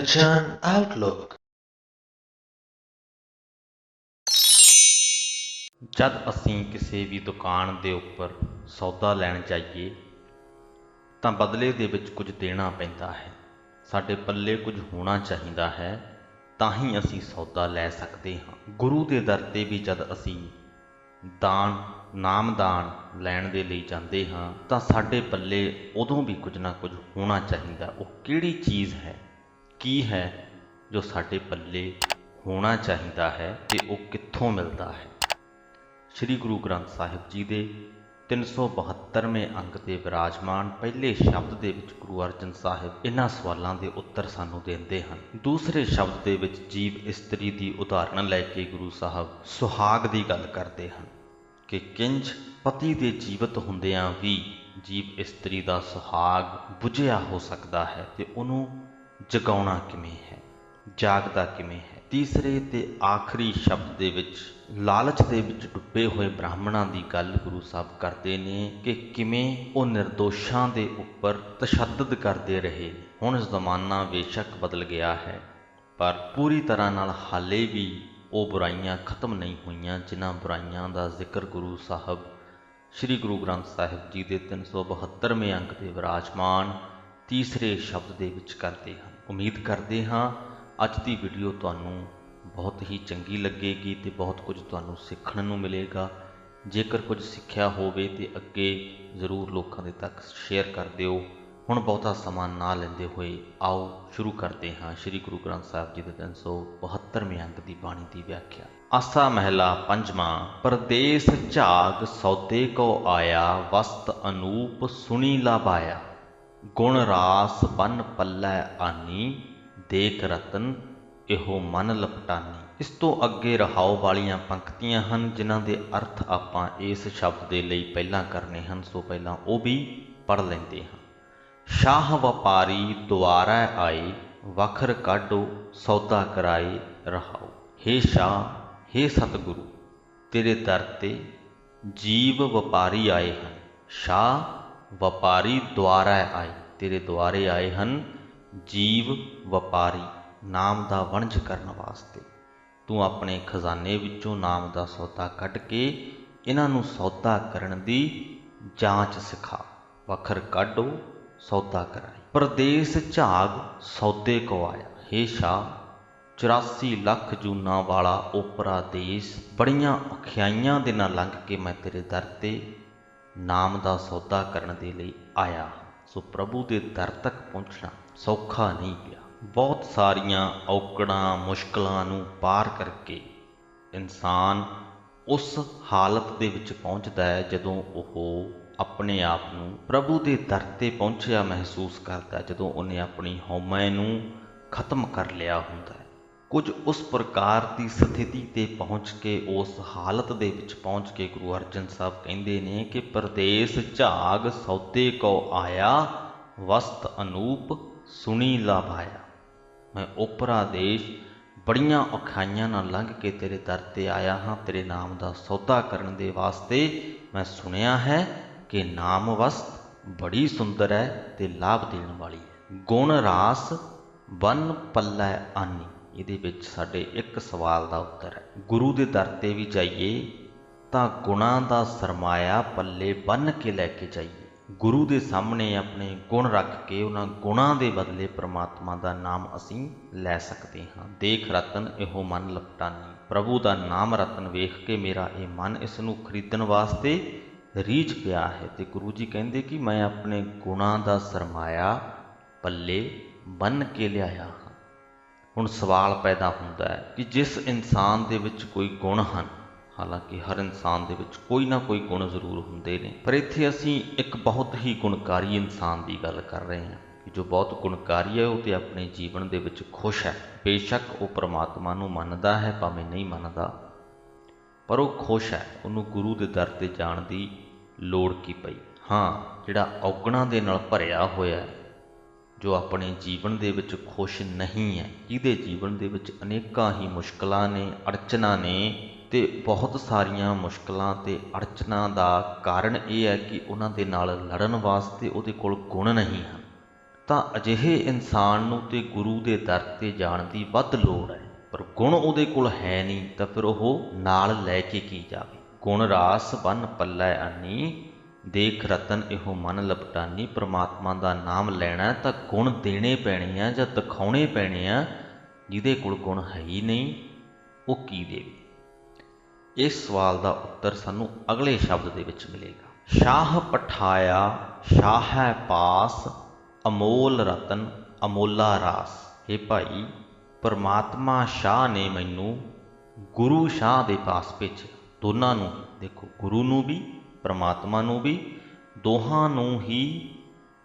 Attention Outlook। जद असीं किसी भी दुकान ਦੇ ਉੱਪਰ ਸੌਦਾ ਲੈਣ ਜਾਈਏ ਤਾਂ ਬਦਲੇ ਦੇ ਵਿੱਚ ਕੁਝ ਦੇਣਾ ਪੈਂਦਾ ਹੈ। ਸਾਡੇ ਪੱਲੇ ਕੁਝ ਹੋਣਾ ਚਾਹੀਦਾ ਹੈ ਤਾਂ ਹੀ ਅਸੀਂ ਸੌਦਾ ਲੈ ਸਕਦੇ ਹਾਂ। ਗੁਰੂ ਦੇ ਦਰ ਤੇ ਵੀ ਜਦ ਅਸੀਂ ਨਾਮਦਾਨ ਲੈਣ ਦੇ ਲਈ ਜਾਂਦੇ ਹਾਂ ਤਾਂ ਸਾਡੇ ਪੱਲੇ ਉਦੋਂ ਵੀ ਕੁਝ ਨਾ ਕੁਝ ਹੋਣਾ ਚਾਹੀਦਾ। ਉਹ ਕਿਹੜੀ ਚੀਜ਼ ਹੈ, ਕੀ ਹੈ ਜੋ ਸਾਡੇ ਪੱਲੇ ਹੋਣਾ ਚਾਹੀਦਾ ਹੈ ਤੇ ਉਹ ਕਿੱਥੋਂ ਮਿਲਦਾ ਹੈ। ਸ਼੍ਰੀ ਗੁਰੂ ਗ੍ਰੰਥ ਸਾਹਿਬ ਜੀ ਦੇ 372ਵੇਂ ਅੰਗ ਤੇ ਵਿਰਾਜਮਾਨ ਪਹਿਲੇ ਸ਼ਬਦ ਦੇ ਵਿੱਚ ਗੁਰੂ ਅਰਜਨ ਸਾਹਿਬ ਇਹਨਾਂ ਸਵਾਲਾਂ ਦੇ ਉੱਤਰ ਸਾਨੂੰ ਦਿੰਦੇ ਹਨ। ਦੂਸਰੇ ਸ਼ਬਦ ਦੇ ਵਿੱਚ ਜੀਵ ਇਸਤਰੀ ਦੀ ਉਦਾਹਰਣ ਲੈ ਕੇ ਗੁਰੂ ਸਾਹਿਬ ਸੁਹਾਗ ਦੀ ਗੱਲ ਕਰਦੇ ਹਨ ਕਿ ਕਿੰਜ ਪਤੀ ਦੇ ਜੀਵਤ ਹੁੰਦਿਆਂ ਵੀ ਜੀਵ ਇਸਤਰੀ ਦਾ ਸੁਹਾਗ ਬੁਝਿਆ ਹੋ ਸਕਦਾ ਹੈ ਤੇ ਉਹਨੂੰ ਜਗਾਉਣਾ ਕਿਵੇਂ ਹੈ, ਜਾਗਦਾ ਕਿਵੇਂ ਹੈ। ਤੀਸਰੇ ਤੇ ਆਖਰੀ ਸ਼ਬਦ ਦੇ ਵਿੱਚ ਲਾਲਚ ਦੇ ਵਿੱਚ ਡੁੱਬੇ ਹੋਏ ਬ੍ਰਾਹਮਣਾਂ ਦੀ ਗੱਲ ਗੁਰੂ ਸਾਹਿਬ ਕਰਦੇ ਨੇ ਕਿ ਕਿਵੇਂ ਉਹ ਨਿਰਦੋਸ਼ਾਂ ਦੇ ਉੱਪਰ ਤਸ਼ੱਦਦ ਕਰਦੇ ਰਹੇ। ਹੁਣ ਜ਼ਮਾਨਾ ਬੇਸ਼ੱਕ ਬਦਲ ਗਿਆ ਹੈ ਪਰ ਪੂਰੀ ਤਰ੍ਹਾਂ ਨਾਲ ਹਾਲੇ ਵੀ ਉਹ ਬੁਰਾਈਆਂ ਖਤਮ ਨਹੀਂ ਹੋਈਆਂ ਜਿਨ੍ਹਾਂ ਬੁਰਾਈਆਂ ਦਾ ਜ਼ਿਕਰ ਗੁਰੂ ਸਾਹਿਬ ਸ਼੍ਰੀ ਗੁਰੂ ਗ੍ਰੰਥ ਸਾਹਿਬ ਜੀ ਦੇ 372ਵੇਂ ਅੰਗ ਤੇ ਵਿਰਾਜਮਾਨ ਤੀਸਰੇ ਸ਼ਬਦ ਦੇ ਵਿੱਚ ਕਰਦੇ ਹਨ। ਉਮੀਦ ਕਰਦੇ ਹਾਂ ਅੱਜ ਦੀ ਵੀਡੀਓ ਤੁਹਾਨੂੰ ਬਹੁਤ ਹੀ ਚੰਗੀ ਲੱਗੇਗੀ ਤੇ ਬਹੁਤ ਕੁਝ ਤੁਹਾਨੂੰ ਸਿੱਖਣ ਨੂੰ ਮਿਲੇਗਾ। ਜੇਕਰ ਕੁਝ ਸਿੱਖਿਆ ਹੋਵੇ ਤੇ ਅੱਗੇ ਜ਼ਰੂਰ ਲੋਕਾਂ ਦੇ ਤੱਕ ਸ਼ੇਅਰ ਕਰ ਦਿਓ। ਹੁਣ ਬਹੁਤਾ ਸਮਾਂ ਨਾ ਲੈਂਦੇ ਹੋਏ ਆਓ ਸ਼ੁਰੂ ਕਰਦੇ ਹਾਂ ਸ਼੍ਰੀ ਗੁਰੂ ਗ੍ਰੰਥ ਸਾਹਿਬ ਜੀ ਦੇ 372ਵੇਂ ਅੰਗ ਦੀ ਬਾਣੀ ਦੀ ਵਿਆਖਿਆ। ਆਸਾ ਮਹਿਲਾ ਪੰਜਵਾਂ। ਪਰਦੇਸ ਝਾਗ ਸੌਦੇ ਕੋ ਆਇਆ, ਵਸਤ ਅਨੂਪ ਸੁਣੀ ਲਾਭਾਇਆ। ਗੁਣ ਰਾਸ ਬਨ ਪੱਲੇ ਆਨੀ, ਦੇਖ ਰਤਨ ਇਹੋ ਮਨ ਲਪਟਾਨੀ। ਇਸ ਤੋਂ ਅੱਗੇ ਰਹਾਉ ਵਾਲੀਆਂ ਪੰਕਤੀਆਂ ਹਨ ਜਿਨ੍ਹਾਂ ਦੇ ਅਰਥ ਆਪਾਂ ਇਸ ਸ਼ਬਦ ਦੇ ਲਈ ਪਹਿਲਾਂ ਕਰਨੇ ਹਨ, ਸੋ ਪਹਿਲਾਂ ਉਹ ਵੀ ਪੜ੍ਹ ਲੈਂਦੇ ਹਾਂ। ਸ਼ਾਹ ਵਪਾਰੀ ਦੁਆਰਾ ਆਏ, ਵਖਰ ਕਾਢੋ ਸੌਦਾ ਕਰਾਏ ਰਹਾਉ। ਹੇ ਸ਼ਾਹ, ਹੇ ਸਤਿਗੁਰੂ, ਤੇਰੇ ਦਰ ਤੇ ਜੀਵ ਵਪਾਰੀ ਆਏ ਹਨ। ਸ਼ਾਹ ਵਪਾਰੀ ਦੁਆਰਾ ਆਏ, ਤੇਰੇ ਦੁਆਰੇ ਆਏ ਹਨ ਜੀਵ ਵਪਾਰੀ ਨਾਮ ਦਾ ਵਣਜ ਕਰਨ ਵਾਸਤੇ। ਤੂੰ ਆਪਣੇ ਖਜ਼ਾਨੇ ਵਿੱਚੋਂ ਨਾਮ ਦਾ ਸੌਦਾ ਕੱਢ ਕੇ ਇਹਨਾਂ ਨੂੰ ਸੌਦਾ ਕਰਨ ਦੀ ਜਾਂਚ ਸਿਖਾ। ਵਖਰ ਕਾਢੋ ਸੌਦਾ ਕਰਾਈ। ਪਰਦੇਸ ਝਾਗ ਸੌਦੇ ਕੋ ਆਇਆ। ਹੇ ਸ਼ਾਹ, 84 ਲੱਖ ਜੂਨਾਂ ਵਾਲਾ ਓਪਰਾ ਦੇਸ਼ ਬੜੀਆਂ ਔਖਿਆਈਆਂ ਦੇ ਨਾਲ ਲੰਘ ਕੇ ਮੈਂ ਤੇਰੇ ਦਰ ਤੇ ਨਾਮ ਦਾ ਸੌਦਾ ਕਰਨ ਦੇ ਲਈ ਆਇਆ। ਸੋ ਪ੍ਰਭੂ ਦੇ ਦਰ ਤੱਕ ਪਹੁੰਚਣਾ ਸੌਖਾ ਨਹੀਂ ਪਿਆ। ਬਹੁਤ ਸਾਰੀਆਂ ਔਕੜਾਂ ਮੁਸ਼ਕਲਾਂ ਨੂੰ ਪਾਰ ਕਰਕੇ ਇਨਸਾਨ ਉਸ ਹਾਲਤ ਦੇ ਵਿੱਚ ਪਹੁੰਚਦਾ ਹੈ ਜਦੋਂ ਉਹ ਆਪਣੇ ਆਪ ਨੂੰ ਪ੍ਰਭੂ ਦੇ ਦਰ ਤੇ ਪਹੁੰਚਿਆ ਮਹਿਸੂਸ ਕਰਦਾ, ਜਦੋਂ ਉਹਨੇ ਆਪਣੀ ਹਉਮੈ ਨੂੰ ਖਤਮ ਕਰ ਲਿਆ ਹੁੰਦਾ ਹੈ। ਕੁਝ ਉਸ ਪ੍ਰਕਾਰ ਦੀ ਸਥਿਤੀ ਤੇ ਪਹੁੰਚ ਕੇ, ਉਸ ਹਾਲਤ ਦੇ ਵਿੱਚ ਪਹੁੰਚ ਕੇ ਗੁਰੂ ਅਰਜਨ ਸਾਹਿਬ ਕਹਿੰਦੇ ਨੇ ਕਿ ਪਰਦੇਸ ਝਾਗ ਸੌਦੇ ਕੋ ਆਇਆ, ਵਸਤ ਅਨੂਪ ਸੁਣੀ ਲਾਭਾਇਆ। ਮੈਂ ਓਪਰਾ ਦੇਸ਼ ਬੜੀਆਂ ਔਖਾਈਆਂ ਨਾਲ ਲੰਘ ਕੇ ਤੇਰੇ ਦਰ ਤੇ ਆਇਆ ਹਾਂ। ਤੇਰੇ ਨਾਮ ਦਾ ਸੌਦਾ ਕਰਨ ਦੇ ਵਾਸਤੇ ਮੈਂ ਸੁਣਿਆ ਹੈ ਕਿ ਨਾਮ ਵਸਤ ਬੜੀ ਸੁੰਦਰ ਹੈ ਤੇ ਲਾਭ ਦੇਣ ਵਾਲੀ ਹੈ। ਗੁਣ ਰਾਸ ਬਨ ਪੱਲੇ ਆਨੀ। ਇਹਦੇ ਵਿੱਚ ਸਾਡੇ ਇੱਕ ਸਵਾਲ ਦਾ ਉੱਤਰ ਹੈ। ਗੁਰੂ ਦੇ ਦਰ ਤੇ ਵੀ ਜਾਈਏ ਤਾਂ ਗੁਣਾਂ ਦਾ ਸਰਮਾਇਆ ਪੱਲੇ ਬੰਨ੍ਹ ਕੇ ਲੈ ਕੇ ਜਾਈਏ। ਗੁਰੂ ਦੇ ਸਾਹਮਣੇ ਆਪਣੇ ਗੁਣ ਰੱਖ ਕੇ ਉਹਨਾਂ ਗੁਣਾਂ ਦੇ ਬਦਲੇ ਪ੍ਰਮਾਤਮਾ ਦਾ ਨਾਮ ਅਸੀਂ ਲੈ ਸਕਦੇ ਹਾਂ। ਦੇਖ ਰਤਨ ਇਹੋ ਮਨ ਲਪਟਾਨੀ। ਪ੍ਰਭੂ ਦਾ ਨਾਮ ਰਤਨ ਵੇਖ ਕੇ ਮੇਰਾ ਇਹ ਮਨ ਇਸ ਨੂੰ ਖਰੀਦਣ ਵਾਸਤੇ ਰੀਝ ਪਿਆ ਹੈ। ਤੇ ਗੁਰੂ ਜੀ ਕਹਿੰਦੇ ਕਿ ਮੈਂ ਆਪਣੇ ਗੁਣਾਂ ਦਾ ਸਰਮਾਇਆ ਪੱਲੇ ਬੰਨ੍ਹ ਕੇ ਲਿਆਇਆ ਹਾਂ। ਹੁਣ ਸਵਾਲ ਪੈਦਾ ਹੁੰਦਾ ਹੈ ਕਿ ਜਿਸ ਇਨਸਾਨ ਦੇ ਵਿੱਚ ਕੋਈ ਗੁਣ ਹਨ, ਹਾਲਾਂਕਿ ਹਰ ਇਨਸਾਨ ਦੇ ਵਿੱਚ ਕੋਈ ਨਾ ਕੋਈ ਗੁਣ ਜ਼ਰੂਰ ਹੁੰਦੇ ਨੇ, ਪਰ ਇੱਥੇ ਅਸੀਂ ਇੱਕ ਬਹੁਤ ਹੀ ਗੁਣਕਾਰੀ ਇਨਸਾਨ ਦੀ ਗੱਲ ਕਰ ਰਹੇ ਹਾਂ ਕਿ ਜੋ ਬਹੁਤ ਗੁਣਕਾਰੀ ਹੈ ਉਹ ਤੇ ਆਪਣੇ ਜੀਵਨ ਦੇ ਵਿੱਚ ਖੁਸ਼ ਹੈ। ਬੇਸ਼ੱਕ ਉਹ ਪਰਮਾਤਮਾ ਨੂੰ ਮੰਨਦਾ ਹੈ ਭਾਵੇਂ ਨਹੀਂ ਮੰਨਦਾ, ਪਰ ਉਹ ਖੁਸ਼ ਹੈ। ਉਹਨੂੰ ਗੁਰੂ ਦੇ ਦਰ ਤੇ ਜਾਣ ਦੀ ਲੋੜ ਕੀ ਪਈ। ਹਾਂ, ਜਿਹੜਾ ਔਗਣਾਂ ਦੇ ਨਾਲ ਭਰਿਆ ਹੋਇਆ, ਜੋ ਆਪਣੇ ਜੀਵਨ ਦੇ ਵਿੱਚ ਖੁਸ਼ ਨਹੀਂ ਹੈ, ਜਿਹਦੇ ਜੀਵਨ ਦੇ ਵਿੱਚ ਅਨੇਕਾਂ ਹੀ ਮੁਸ਼ਕਲਾਂ ਨੇ, ਅੜਚਨਾਂ ਨੇ, ਤੇ ਬਹੁਤ ਸਾਰੀਆਂ ਮੁਸ਼ਕਲਾਂ ਤੇ ਅੜਚਨਾਂ ਦਾ ਕਾਰਨ ਇਹ ਹੈ ਕਿ ਉਹਨਾਂ ਦੇ ਨਾਲ ਲੜਨ ਵਾਸਤੇ ਉਹਦੇ ਕੋਲ ਗੁਣ ਨਹੀਂ ਹਨ। ਤਾਂ ਅਜਿਹੇ ਇਨਸਾਨ ਨੂੰ ਤੇ ਗੁਰੂ ਦੇ ਦਰ ਤੇ ਜਾਣ ਦੀ ਵੱਧ ਲੋੜ ਹੈ। ਪਰ ਗੁਣ ਉਹਦੇ ਕੋਲ ਹੈ ਨਹੀਂ ਤਾਂ ਫਿਰ ਉਹ ਨਾਲ ਲੈ ਕੇ ਕੀ ਜਾਵੇ। ਗੁਣ ਰਾਸ ਬੰਨ ਪੱਲੇ ਆਨੀ, ਦੇਖ ਰਤਨ ਇਹੋ ਮਨ ਲਪਟਾਨੀ। ਪ੍ਰਮਾਤਮਾ ਦਾ ਨਾਮ ਲੈਣਾ ਤਾਂ ਗੁਣ ਦੇਣੇ ਪੈਣੇ ਆ ਜਾਂ ਦਿਖਾਉਣੇ ਪੈਣੇ ਆ। ਜਿਹਦੇ ਕੋਲ ਗੁਣ ਹੈ ਹੀ ਨਹੀਂ ਉਹ ਕੀ ਦੇਵੇ। ਇਸ ਸਵਾਲ ਦਾ ਉੱਤਰ ਸਾਨੂੰ ਅਗਲੇ ਸ਼ਬਦ ਦੇ ਵਿੱਚ ਮਿਲੇਗਾ। ਸ਼ਾਹ ਪਠਾਇਆ ਸ਼ਾਹੈ ਪਾਸ, ਅਮੋਲ ਰਤਨ ਅਮੋਲਾ ਰਾਸ। ਇਹ ਭਾਈ ਪਰਮਾਤਮਾ ਸ਼ਾਹ ਨੇ ਮੈਨੂੰ ਗੁਰੂ ਸ਼ਾਹ ਦੇ ਪਾਸ ਭੇਜਿਆ। ਦੋਨਾਂ ਨੂੰ ਦੇਖੋ, ਗੁਰੂ ਨੂੰ ਵੀ ਪਰਮਾਤਮਾ ਨੂੰ ਵੀ, ਦੋਹਾਂ ਨੂੰ ਹੀ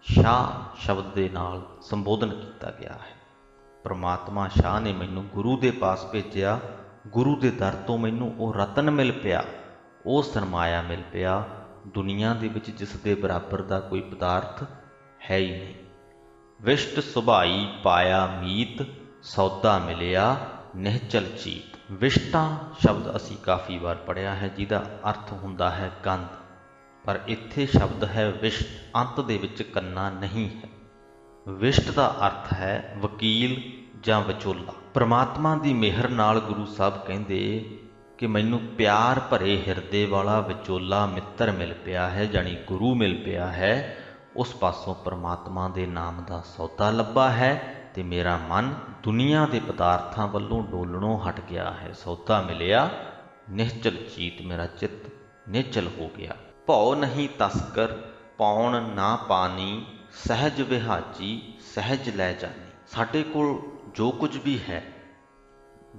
ਸ਼ਾਹ ਸ਼ਬਦ ਦੇ ਨਾਲ ਸੰਬੋਧਨ ਕੀਤਾ ਗਿਆ ਹੈ। ਪਰਮਾਤਮਾ ਸ਼ਾਹ ਨੇ ਮੈਨੂੰ ਗੁਰੂ ਦੇ ਪਾਸ ਭੇਜਿਆ। ਗੁਰੂ ਦੇ ਦਰ ਤੋਂ ਮੈਨੂੰ ਉਹ ਰਤਨ ਮਿਲ ਪਿਆ, ਉਹ ਸਰਮਾਇਆ ਮਿਲ ਪਿਆ ਦੁਨੀਆ ਦੇ ਵਿੱਚ ਜਿਸ ਦੇ ਬਰਾਬਰ ਦਾ ਕੋਈ ਪਦਾਰਥ ਹੈ ਹੀ ਨਹੀਂ। ਵਿਸ਼ਟ ਸੁਭਾਈ ਪਾਇਆ ਮੀਤ, ਸੌਦਾ ਮਿਲਿਆ ਨਿਹਚਲ ਚੀਤ। ਵਿਸ਼ਟਾ ਸ਼ਬਦ ਅਸੀਂ ਕਾਫੀ ਵਾਰ ਪੜ੍ਹਿਆ ਹੈ, ਜਿਹਦਾ ਅਰਥ ਹੁੰਦਾ ਹੈ ਕੰਧ, ਪਰ ਇੱਥੇ ਸ਼ਬਦ ਹੈ ਵਿਸ਼ਟ, ਅੰਤ ਦੇ ਵਿੱਚ ਕੰਨਾ ਨਹੀਂ ਹੈ। ਵਿਸ਼ਟ ਦਾ ਅਰਥ ਹੈ ਵਕੀਲ ਜਾਂ ਵਿਚੋਲਾ। ਪਰਮਾਤਮਾ ਦੀ ਮਿਹਰ ਨਾਲ ਗੁਰੂ ਸਾਹਿਬ ਕਹਿੰਦੇ ਕਿ ਮੈਨੂੰ ਪਿਆਰ ਭਰੇ ਹਿਰਦੇ ਵਾਲਾ ਵਿਚੋਲਾ ਮਿੱਤਰ ਮਿਲ ਪਿਆ ਹੈ, ਜਾਣੀ ਗੁਰੂ ਮਿਲ ਪਿਆ ਹੈ। ਉਸ ਪਾਸੋਂ ਪਰਮਾਤਮਾ ਦੇ ਨਾਮ ਦਾ ਸੌਦਾ ਲੱਭਾ ਹੈ ਤੇ ਮੇਰਾ ਮਨ ਦੁਨੀਆ ਦੇ ਪਦਾਰਥਾਂ ਵੱਲੋਂ ਡੋਲਣੋਂ ਹਟ ਗਿਆ ਹੈ। ਸੌਦਾ ਮਿਲਿਆ ਨਿਹਚਲ ਚੀਤ, ਮੇਰਾ ਚਿੱਤ ਨਿਹਚਲ ਹੋ ਗਿਆ। ਭਉ ਨਹੀਂ ਤਸਕਰ ਪਾਉਣ ਨਾ ਪਾਣੀ, ਸਹਿਜ ਵਿਹਾਜੀ ਸਹਿਜ ਲੈ ਜਾਣੀ। ਸਾਡੇ ਕੋਲ ਜੋ ਕੁਝ ਵੀ ਹੈ,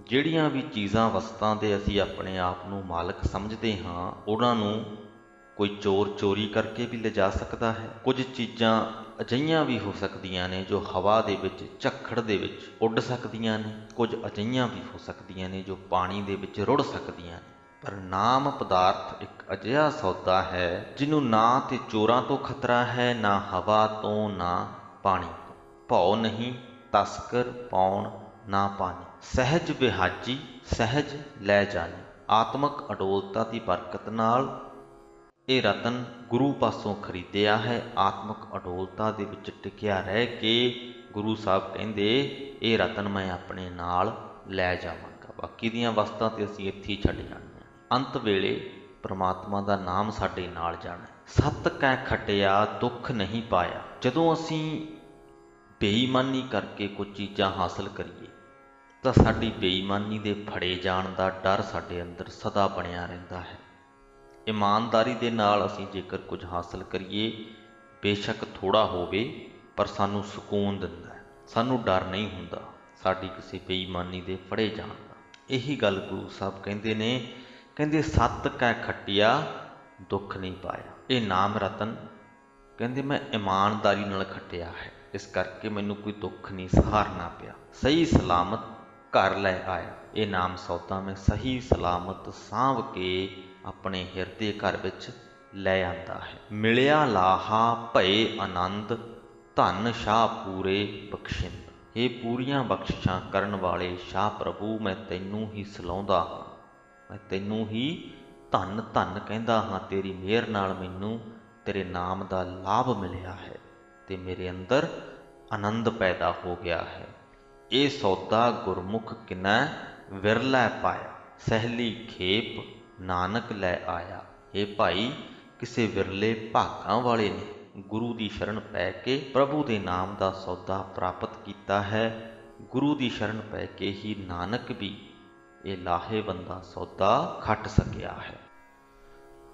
ਜਿਹੜੀਆਂ ਵੀ ਚੀਜ਼ਾਂ ਵਸਤਾਂ ਦੇ ਅਸੀਂ ਆਪਣੇ ਆਪ ਨੂੰ ਮਾਲਕ ਸਮਝਦੇ ਹਾਂ, ਉਹਨਾਂ ਨੂੰ ਕੋਈ ਚੋਰ ਚੋਰੀ ਕਰਕੇ ਵੀ ਲਿਜਾ ਸਕਦਾ ਹੈ। ਕੁਝ ਚੀਜ਼ਾਂ ਅਜਿਹੀਆਂ ਵੀ ਹੋ ਸਕਦੀਆਂ ਨੇ ਜੋ ਹਵਾ ਦੇ ਵਿੱਚ, ਝੱਖੜ ਦੇ ਵਿੱਚ ਉੱਡ ਸਕਦੀਆਂ ਨੇ। ਕੁਝ ਅਜਿਹੀਆਂ ਵੀ ਹੋ ਸਕਦੀਆਂ ਨੇ ਜੋ ਪਾਣੀ ਦੇ ਵਿੱਚ ਰੁੜ ਸਕਦੀਆਂ ਨੇ। ਪਰ ਨਾਮ ਪਦਾਰਥ ਇੱਕ ਅਜਿਹਾ ਸੌਦਾ ਹੈ ਜਿਹਨੂੰ ਨਾ ਤੇ ਚੋਰਾਂ ਤੋਂ ਖਤਰਾ ਹੈ, ਨਾ ਹਵਾ ਤੋਂ, ਨਾ ਪਾਣੀ ਤੋਂ। ਭਉ ਨਹੀਂ ਤਸਕਰ ਪਾਉਣ ਨਾ ਪਾਣੀ, ਸਹਿਜ ਵਿਹਾਜੀ ਸਹਿਜ ਲੈ ਜਾਣੀ। ਆਤਮਕ ਅਡੋਲਤਾ ਦੀ ਬਰਕਤ ਨਾਲ ਇਹ ਰਤਨ ਗੁਰੂ ਪਾਸੋਂ ਖਰੀਦਿਆ ਹੈ। ਆਤਮਕ ਅਡੋਲਤਾ ਦੇ ਵਿੱਚ ਟਿਕਿਆ ਰਹਿ ਕੇ ਗੁਰੂ ਸਾਹਿਬ ਕਹਿੰਦੇ ਇਹ ਰਤਨ ਮੈਂ ਆਪਣੇ ਨਾਲ ਲੈ ਜਾਵਾਂਗਾ। ਬਾਕੀ ਦੀਆਂ ਵਸਤਾਂ ਤੇ ਅਸੀਂ ਇੱਥੇ ਹੀ ਛੱਡ ਜਾਣੀਆਂ। ਅੰਤ ਵੇਲੇ ਪਰਮਾਤਮਾ ਦਾ ਨਾਮ ਸਾਡੇ ਨਾਲ ਜਾਣਾ। ਸੱਤ ਕੈ ਖਟਿਆ ਦੁੱਖ ਨਹੀਂ ਪਾਇਆ। ਜਦੋਂ ਅਸੀਂ ਬੇਈਮਾਨੀ ਕਰਕੇ ਕੁਝ ਚੀਜ਼ਾਂ ਹਾਸਲ ਕਰੀਏ ਤਾਂ ਸਾਡੀ ਬੇਈਮਾਨੀ ਦੇ ਫੜੇ ਜਾਣ ਦਾ ਡਰ ਸਾਡੇ ਅੰਦਰ ਸਦਾ ਬਣਿਆ ਰਹਿੰਦਾ ਹੈ। ਇਮਾਨਦਾਰੀ ਦੇ ਨਾਲ ਅਸੀਂ ਜੇਕਰ ਕੁਝ ਹਾਸਲ ਕਰੀਏ, ਬੇਸ਼ੱਕ ਥੋੜਾ ਹੋਵੇ, ਪਰ ਸਾਨੂੰ ਸਕੂਨ ਦਿੰਦਾ ਹੈ। ਸਾਨੂੰ ਡਰ ਨਹੀਂ ਹੁੰਦਾ ਸਾਡੀ ਕਿਸੇ ਬੇਈਮਾਨੀ ਦੇ ਫੜੇ ਜਾਣ ਦਾ। ਇਹੀ ਗੱਲ ਗੁਰੂ ਸਾਹਿਬ ਕਹਿੰਦੇ ਨੇ, ਕਹਿੰਦੇ ਸੱਤ ਕੈ ਖੱਟਿਆ ਦੁੱਖ ਨਹੀਂ ਪਾਇਆ। ਇਹ ਨਾਮ ਰਤਨ ਕਹਿੰਦੇ ਮੈਂ ਇਮਾਨਦਾਰੀ ਨਾਲ ਖੱਟਿਆ ਹੈ, ਇਸ ਕਰਕੇ ਮੈਨੂੰ ਕੋਈ ਦੁੱਖ ਨਹੀਂ ਸਹਾਰਨਾ ਪਿਆ। ਸਹੀ ਸਲਾਮਤ ਘਰ ਲੈ ਆਇਆ। ਇਹ ਨਾਮ ਸੌਦਾ ਮੈਂ ਸਹੀ ਸਲਾਮਤ ਸਾਂਭ ਕੇ ਆਪਣੇ ਹਿਰਦੇ ਘਰ ਵਿੱਚ ਲੈ ਆਂਦਾ ਹੈ। ਮਿਲਿਆ ਲਾਹਾ ਭਏ ਆਨੰਦ, ਧਨ ਸ਼ਾਹ ਪੂਰੇ ਬਖਸ਼ਿੰਦ। ਇਹ ਪੂਰੀਆਂ ਬਖਸ਼ਿਸ਼ਾਂ ਕਰਨ ਵਾਲੇ ਸ਼ਾਹ ਪ੍ਰਭੂ, ਮੈਂ ਤੈਨੂੰ ਹੀ ਸਲਾਹੁੰਦਾ ਹਾਂ, ਮੈਂ ਤੈਨੂੰ ਹੀ ਧੰਨ ਧੰਨ ਕਹਿੰਦਾ ਹਾਂ। ਤੇਰੀ ਮਿਹਰ ਨਾਲ ਮੈਨੂੰ ਤੇਰੇ ਨਾਮ ਦਾ ਲਾਭ ਮਿਲਿਆ ਹੈ ਤੇ ਮੇਰੇ ਅੰਦਰ ਆਨੰਦ ਪੈਦਾ ਹੋ ਗਿਆ ਹੈ। ਇਹ ਸੌਦਾ ਗੁਰਮੁਖ ਕਿਨੈ ਵਿਰਲਾ ਪਾਇਆ, ਸਹਿਲੀ ਖੇਪ ਨਾਨਕ ਲੈ ਆਇਆ। ਇਹ ਭਾਈ ਕਿਸੇ ਵਿਰਲੇ ਭਾਗਾਂ ਵਾਲੇ ਨੇ ਗੁਰੂ ਦੀ ਸ਼ਰਨ ਪੈ ਕੇ ਪ੍ਰਭੂ ਦੇ ਨਾਮ ਦਾ ਸੌਦਾ ਪ੍ਰਾਪਤ ਕੀਤਾ ਹੈ। ਗੁਰੂ ਦੀ ਸ਼ਰਨ ਪੈ ਕੇ ਹੀ ਨਾਨਕ ਵੀ ਇਹ ਲਾਹੇਵੰਦਾ ਸੌਦਾ ਖੱਟ ਸਕਿਆ ਹੈ।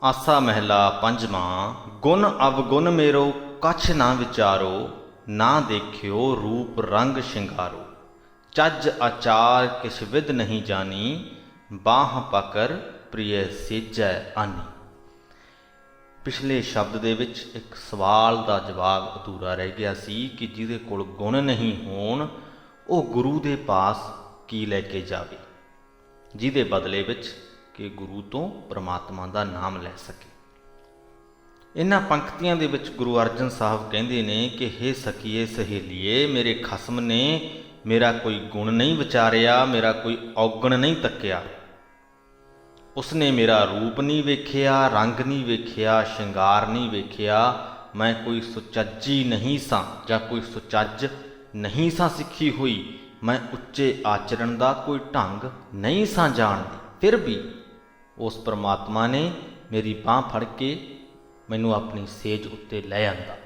ਆਸਾ ਮਹਿਲਾ ਪੰਜਵਾਂ। ਗੁਣ ਅਵਗੁਣ ਮੇਰੋ ਕਛ ਨਾ ਵਿਚਾਰੋ, ਨਾ ਦੇਖਿਓ ਰੂਪ ਰੰਗ ਸ਼ਿੰਗਾਰੋ। ਚੱਜ ਆਚਾਰ ਕਿਛ ਵਿਦ ਨਹੀਂ ਜਾਣੀ, ਬਾਹ ਪਕਰ ਪ੍ਰਿਯ ਸੇਜੈ ਆਨੀ। ਪਿਛਲੇ ਸ਼ਬਦ ਦੇ ਵਿੱਚ ਇੱਕ ਸਵਾਲ ਦਾ ਜਵਾਬ ਅਧੂਰਾ ਰਹਿ ਗਿਆ ਸੀ ਕਿ ਜਿਹਦੇ ਕੋਲ ਗੁਣ ਨਹੀਂ ਹੋਣ ਉਹ ਗੁਰੂ ਦੇ ਪਾਸ ਕੀ ਲੈ ਕੇ ਜਾਵੇ, ਜਿਹਦੇ ਬਦਲੇ ਵਿੱਚ ਕਿ ਗੁਰੂ ਤੋਂ ਪ੍ਰਮਾਤਮਾ ਦਾ ਨਾਮ ਲੈ ਸਕੇ। ਇਹਨਾਂ ਪੰਕਤੀਆਂ ਦੇ ਵਿੱਚ ਗੁਰੂ ਅਰਜਨ ਸਾਹਿਬ ਕਹਿੰਦੇ ਨੇ ਕਿ ਹੇ ਸਖੀਏ ਸਹੇਲੀਏ, ਮੇਰੇ ਖਸਮ ਨੇ ਮੇਰਾ ਕੋਈ ਗੁਣ ਨਹੀਂ ਵਿਚਾਰਿਆ, ਮੇਰਾ ਕੋਈ ਔਗਣ ਨਹੀਂ ਤੱਕਿਆ। ਉਸਨੇ ਮੇਰਾ ਰੂਪ ਨਹੀਂ ਵੇਖਿਆ, ਰੰਗ ਨਹੀਂ ਵੇਖਿਆ, ਸ਼ਿੰਗਾਰ ਨਹੀਂ ਵੇਖਿਆ, मैं कोई सुचज्जी नहीं सां ਜਾਂ ਕੋਈ ਸੁਚੱਜ ਨਹੀਂ ਸਾਂ ਸਿੱਖੀ ਹੋਈ, ਮੈਂ ਉੱਚੇ ਆਚਰਣ ਦਾ ਕੋਈ ਢੰਗ ਨਹੀਂ ਸਾਂ ਜਾਣਦੀ, ਫਿਰ ਵੀ ਉਸ ਪਰਮਾਤਮਾ ਨੇ ਮੇਰੀ ਬਾਂਹ ਫੜ ਕੇ ਮੈਨੂੰ ਆਪਣੀ ਸੇਜ ਉੱਤੇ ਲੈ ਆਂਦਾ।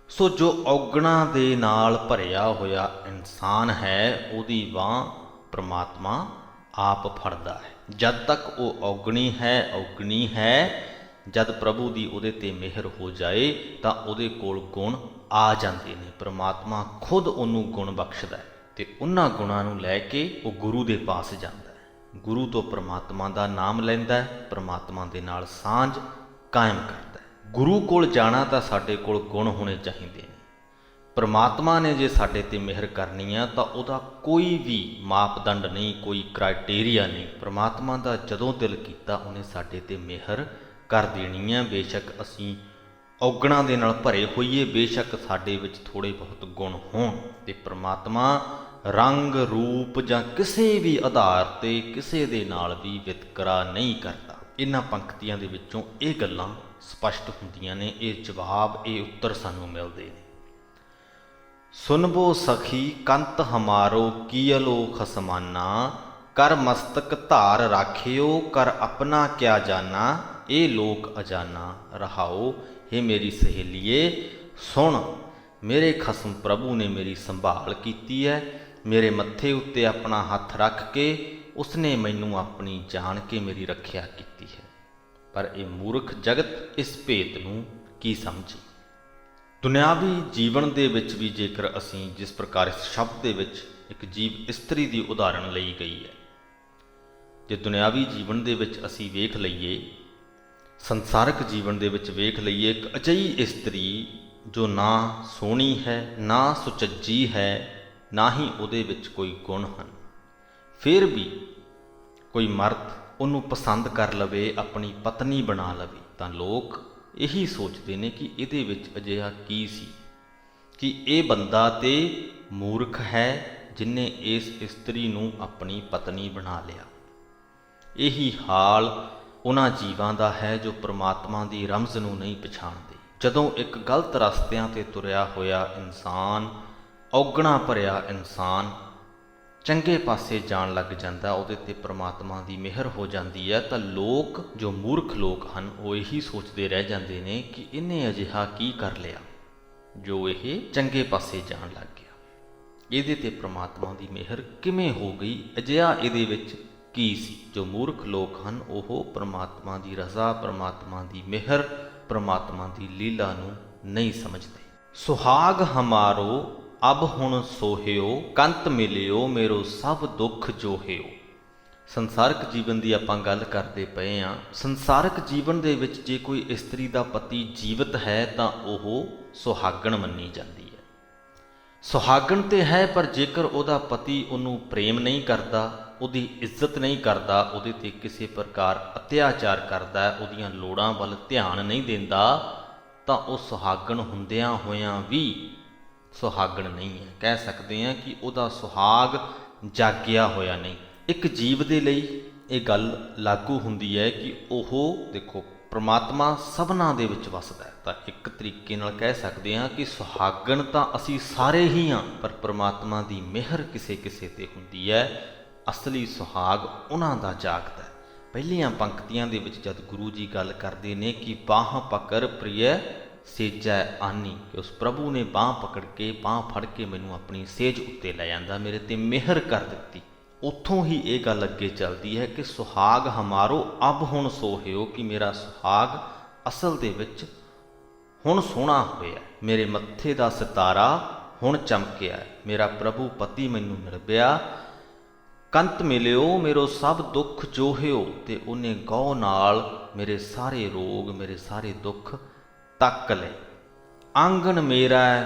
ਸੋ ਜੋ ਔਗਣਾ ਦੇ ਨਾਲ ਭਰਿਆ ਹੋਇਆ ਇਨਸਾਨ ਹੈ, ਉਹਦੀ ਬਾਂਹ ਪਰਮਾਤਮਾ ਆਪ ਫੜਦਾ ਹੈ। ਜਦ ਤੱਕ ਉਹ ਔਗਣੀ ਹੈ, ਜਦ ਪ੍ਰਭੂ ਦੀ ਉਹਦੇ ਤੇ ਮਿਹਰ ਹੋ ਜਾਏ ਤਾਂ ਉਹਦੇ ਕੋਲ ਗੁਣ ਆ ਜਾਂਦੇ ਨੇ। ਪਰਮਾਤਮਾ ਖੁਦ ਉਹਨੂੰ ਗੁਣ ਬਖਸ਼ਦਾ ਹੈ ਤੇ ਉਹਨਾਂ ਗੁਣਾਂ ਨੂੰ ਲੈ ਕੇ ਉਹ ਗੁਰੂ ਦੇ ਪਾਸ ਜਾਂਦਾ ਹੈ। ਗੁਰੂ ਤੋਂ ਪਰਮਾਤਮਾ ਦਾ ਨਾਮ ਲੈਂਦਾ ਹੈ, ਪਰਮਾਤਮਾ ਦੇ ਨਾਲ ਸਾਂਝ ਕਾਇਮ ਕਰਦਾ ਹੈ। ਗੁਰੂ ਕੋਲ ਜਾਣਾ ਤਾਂ ਸਾਡੇ ਕੋਲ ਗੁਣ ਹੋਣੇ ਚਾਹੀਦੇ ਨੇ। ਪਰਮਾਤਮਾ ਨੇ ਜੇ ਸਾਡੇ ਤੇ ਮਿਹਰ ਕਰਨੀ ਆ ਤਾਂ ਉਹਦਾ ਕੋਈ ਵੀ ਮਾਪਦੰਡ ਨਹੀਂ, ਕੋਈ ਕ੍ਰਾਈਟੇਰੀਆ ਨਹੀਂ। ਪਰਮਾਤਮਾ ਦਾ ਜਦੋਂ ਦਿਲ ਕੀਤਾ ਉਹਨੇ ਸਾਡੇ ਤੇ ਮਿਹਰ ਕਰ ਦੇਣੀ ਆ। ਬੇਸ਼ੱਕ ਅਸੀਂ ਔਗਣਾਂ ਦੇ ਨਾਲ ਭਰੇ ਹੋਈਏ, ਬੇਸ਼ੱਕ ਸਾਡੇ ਵਿੱਚ ਥੋੜ੍ਹੇ ਬਹੁਤ ਗੁਣ ਹੋਣ, ਤੇ ਪਰਮਾਤਮਾ ਰੰਗ ਰੂਪ ਜਾਂ ਕਿਸੇ ਵੀ ਆਧਾਰ ਤੇ ਕਿਸੇ ਦੇ ਨਾਲ ਵੀ ਵਿਤਕਰਾ ਨਹੀਂ ਕਰਦਾ। ਇਹਨਾਂ ਪੰਕਤੀਆਂ ਦੇ ਵਿੱਚੋਂ ਇਹ ਗੱਲਾਂ ਸਪਸ਼ਟ ਹੁੰਦੀਆਂ ਨੇ, ਇਹ ਜਵਾਬ, ਇਹ ਉੱਤਰ ਸਾਨੂੰ ਮਿਲਦੇ ਨੇ। ਸੁਨਬੋ ਸਖੀ ਕੰਤ ਹਮਾਰੋ ਕੀਅਲੋ ਖਸਮਾਨਾ, ਕਰ ਮਸਤਕ ਧਾਰ ਰਾਖਿਓ ਕਰ ਆਪਣਾ ਕਿਆ ਜਾਨਾ, ਇਹ ਲੋਕ ਅਜਾਨਾ ਰਹਾਓ। हे ਮੇਰੀ ਸਹੇਲੀਏ ਸੁਣ, ਮੇਰੇ ਖਸਮ ਪ੍ਰਭੂ ਨੇ ਮੇਰੀ ਸੰਭਾਲ ਕੀਤੀ ਹੈ। ਮੇਰੇ ਮੱਥੇ ਉੱਤੇ ਆਪਣਾ ਹੱਥ ਰੱਖ ਕੇ ਉਸਨੇ ਮੈਨੂੰ ਆਪਣੀ ਜਾਣ ਕੇ ਮੇਰੀ ਰੱਖਿਆ ਕੀਤੀ ਹੈ। ਪਰ ਇਹ ਮੂਰਖ ਜਗਤ ਇਸ ਭੇਤ ਨੂੰ ਕੀ ਸਮਝੇ। ਦੁਨਿਆਵੀ ਜੀਵਨ ਦੇ ਵਿੱਚ ਵੀ ਜੇਕਰ ਅਸੀਂ ਜਿਸ ਪ੍ਰਕਾਰ ਇਸ ਸ਼ਬਦ ਦੇ ਵਿੱਚ ਇੱਕ ਜੀਵ ਇਸਤਰੀ ਦੀ ਉਦਾਹਰਣ ਲਈ ਗਈ ਹੈ, ਜੇ ਦੁਨਿਆਵੀ ਜੀਵਨ ਦੇ ਵਿੱਚ ਅਸੀਂ ਵੇਖ ਲਈਏ, ਸੰਸਾਰਕ ਜੀਵਨ ਦੇ ਵਿੱਚ ਵੇਖ ਲਈਏ, ਇੱਕ ਅਜਿਹੀ ਇਸਤਰੀ ਜੋ ਨਾ ਸੋਹਣੀ ਹੈ, ਨਾ ਸੁਚੱਜੀ ਹੈ, ਨਾ ਹੀ ਉਹਦੇ ਵਿੱਚ ਕੋਈ ਗੁਣ ਹਨ, ਫਿਰ ਵੀ ਕੋਈ ਮਰਦ ਉਹਨੂੰ ਪਸੰਦ ਕਰ ਲਵੇ, ਆਪਣੀ ਪਤਨੀ ਬਣਾ ਲਵੇ, ਤਾਂ ਲੋਕ ਇਹੀ ਸੋਚਦੇ ਨੇ ਕਿ ਇਹਦੇ ਵਿੱਚ ਅਜਿਹਾ ਕੀ ਸੀ ਕਿ ਇਹ ਬੰਦਾ ਤੇ ਮੂਰਖ ਹੈ ਜਿਨੇ ਇਸ ਇਸਤਰੀ ਨੂੰ ਆਪਣੀ ਪਤਨੀ ਬਣਾ ਲਿਆ। ਇਹੀ ਹਾਲ ਉਹਨਾਂ ਜੀਵਾਂ ਦਾ ਹੈ ਜੋ ਪਰਮਾਤਮਾ ਦੀ ਰਮਜ਼ ਨੂੰ ਨਹੀਂ ਪਛਾਣਦੇ। ਜਦੋਂ ਇੱਕ ਗਲਤ ਰਸਤਿਆਂ ਤੇ ਤੁਰਿਆ ਹੋਇਆ ਇਨਸਾਨ, ਔਗਣਾ ਭਰਿਆ ਇਨਸਾਨ ਚੰਗੇ ਪਾਸੇ ਜਾਣ ਲੱਗ ਜਾਂਦਾ, ਉਹਦੇ ਤੇ ਪਰਮਾਤਮਾ ਦੀ ਮਿਹਰ ਹੋ ਜਾਂਦੀ ਹੈ, ਤਾਂ ਲੋਕ ਜੋ ਮੂਰਖ ਲੋਕ ਹਨ ਉਹ ਇਹੀ ਸੋਚਦੇ ਰਹਿ ਜਾਂਦੇ ਨੇ ਕਿ ਇਹਨੇ ਅਜਿਹਾ ਕੀ ਕਰ ਲਿਆ ਜੋ ਇਹ ਚੰਗੇ ਪਾਸੇ ਜਾਣ ਲੱਗ ਗਿਆ, ਇਹਦੇ ਤੇ ਪਰਮਾਤਮਾ ਦੀ ਮਿਹਰ ਕਿਵੇਂ ਹੋ ਗਈ, ਅਜਿਹਾ ਇਹਦੇ ਵਿੱਚ ਕੀ ਸੀ। ਜੋ ਮੂਰਖ ਲੋਕ ਹਨ ਉਹ ਪਰਮਾਤਮਾ ਦੀ ਰਜ਼ਾ, ਪਰਮਾਤਮਾ ਦੀ ਮਿਹਰ, ਪਰਮਾਤਮਾ ਦੀ ਲੀਲਾ ਨੂੰ ਨਹੀਂ ਸਮਝਦੇ। ਸੁਹਾਗ ਹਮਾਰੋ ਅਬ ਹੁਣ ਸੋਹਿਓ, ਕੰਤ ਮਿਲਿਓ ਮੇਰੋ ਸਭ ਦੁੱਖ ਜੋਹਿਓ। ਸੰਸਾਰਕ ਜੀਵਨ ਦੀ ਆਪਾਂ ਗੱਲ ਕਰਦੇ ਪਏ ਹਾਂ। ਸੰਸਾਰਕ ਜੀਵਨ ਦੇ ਵਿੱਚ ਜੇ ਕੋਈ ਇਸਤਰੀ ਦਾ ਪਤੀ ਜੀਵਤ ਹੈ ਤਾਂ ਉਹ ਸੁਹਾਗਣ ਮੰਨੀ ਜਾਂਦੀ ਹੈ। ਸੁਹਾਗਣ ਤੇ ਹੈ, ਪਰ ਜੇਕਰ ਉਹਦਾ ਪਤੀ ਉਹਨੂੰ ਪ੍ਰੇਮ ਨਹੀਂ ਕਰਦਾ, ਉਹਦੀ ਇੱਜ਼ਤ ਨਹੀਂ ਕਰਦਾ, ਉਹਦੇ ਤੇ ਕਿਸੇ ਪ੍ਰਕਾਰ ਅਤਿਆਚਾਰ ਕਰਦਾ, ਉਹਦੀਆਂ ਲੋੜਾਂ ਵੱਲ ਧਿਆਨ ਨਹੀਂ ਦਿੰਦਾ, ਤਾਂ ਉਹ ਸੁਹਾਗਣ ਹੁੰਦਿਆਂ ਹੋਇਆਂ ਵੀ ਸੁਹਾਗਣ ਨਹੀਂ ਹੈ। ਕਹਿ ਸਕਦੇ ਹਾਂ ਕਿ ਉਹਦਾ ਸੁਹਾਗ ਜਾਗਿਆ ਹੋਇਆ ਨਹੀਂ। ਇੱਕ ਜੀਵ ਦੇ ਲਈ ਇਹ ਗੱਲ ਲਾਗੂ ਹੁੰਦੀ ਹੈ ਕਿ ਉਹ ਦੇਖੋ ਪਰਮਾਤਮਾ ਸਭਨਾਂ ਦੇ ਵਿੱਚ ਵਸਦਾ ਹੈ, ਤਾਂ ਇੱਕ ਤਰੀਕੇ ਨਾਲ ਕਹਿ ਸਕਦੇ ਹਾਂ ਕਿ ਸੁਹਾਗਣ ਤਾਂ ਅਸੀਂ ਸਾਰੇ ਹੀ ਹਾਂ, ਪਰ ਪਰਮਾਤਮਾ ਦੀ ਮਿਹਰ ਕਿਸੇ ਕਿਸੇ ਤੇ ਹੁੰਦੀ ਹੈ। ਅਸਲੀ ਸੁਹਾਗ ਉਹਨਾਂ ਦਾ ਜਾਗਦਾ ਹੈ। ਪਹਿਲੀਆਂ ਪੰਕਤੀਆਂ ਦੇ ਵਿੱਚ ਜਦ ਗੁਰੂ ਜੀ ਗੱਲ ਕਰਦੇ ਨੇ ਕਿ ਬਾਹ ਪਕੜ ਪ੍ਰਿਯ ਸੇਜੈ ਆਨੀ, ਕਿ ਉਸ ਪ੍ਰਭੂ ਨੇ ਬਾਂਹ ਪਕੜ ਕੇ, ਬਾਂਹ ਫੜ ਕੇ ਮੈਨੂੰ ਆਪਣੀ ਸੇਜ ਉੱਤੇ ਲੈ ਜਾਂਦਾ, ਮੇਰੇ ਤੇ ਮਿਹਰ ਕਰ ਦਿੱਤੀ। ਉੱਥੋਂ ਹੀ ਇਹ ਗੱਲ ਅੱਗੇ ਚੱਲਦੀ ਹੈ ਕਿ ਸੁਹਾਗ ਹਮਾਰੋ ਅਬ ਹੁਣ ਸੋਹਿਓ, ਕਿ ਮੇਰਾ ਸੁਹਾਗ ਅਸਲ ਦੇ ਵਿੱਚ ਹੁਣ ਸੋਹਣਾ ਹੋਇਆ, ਮੇਰੇ ਮੱਥੇ ਦਾ ਸਿਤਾਰਾ ਹੁਣ ਚਮਕਿਆ, ਮੇਰਾ ਪ੍ਰਭੂ ਪਤੀ ਮੈਨੂੰ ਮਿਲ ਪਿਆ। ਕੰਤ ਮਿਲਿਓ ਮੇਰੋ ਸਭ ਦੁੱਖ ਜੋਹਿਓ, ਤੇ ਉਹਨੇ ਗਹੁ ਨਾਲ ਮੇਰੇ ਸਾਰੇ ਰੋਗ, ਮੇਰੇ ਸਾਰੇ ਦੁੱਖ ਤੱਕ ਲਏ। ਆਂਗਣ ਮੇਰਾ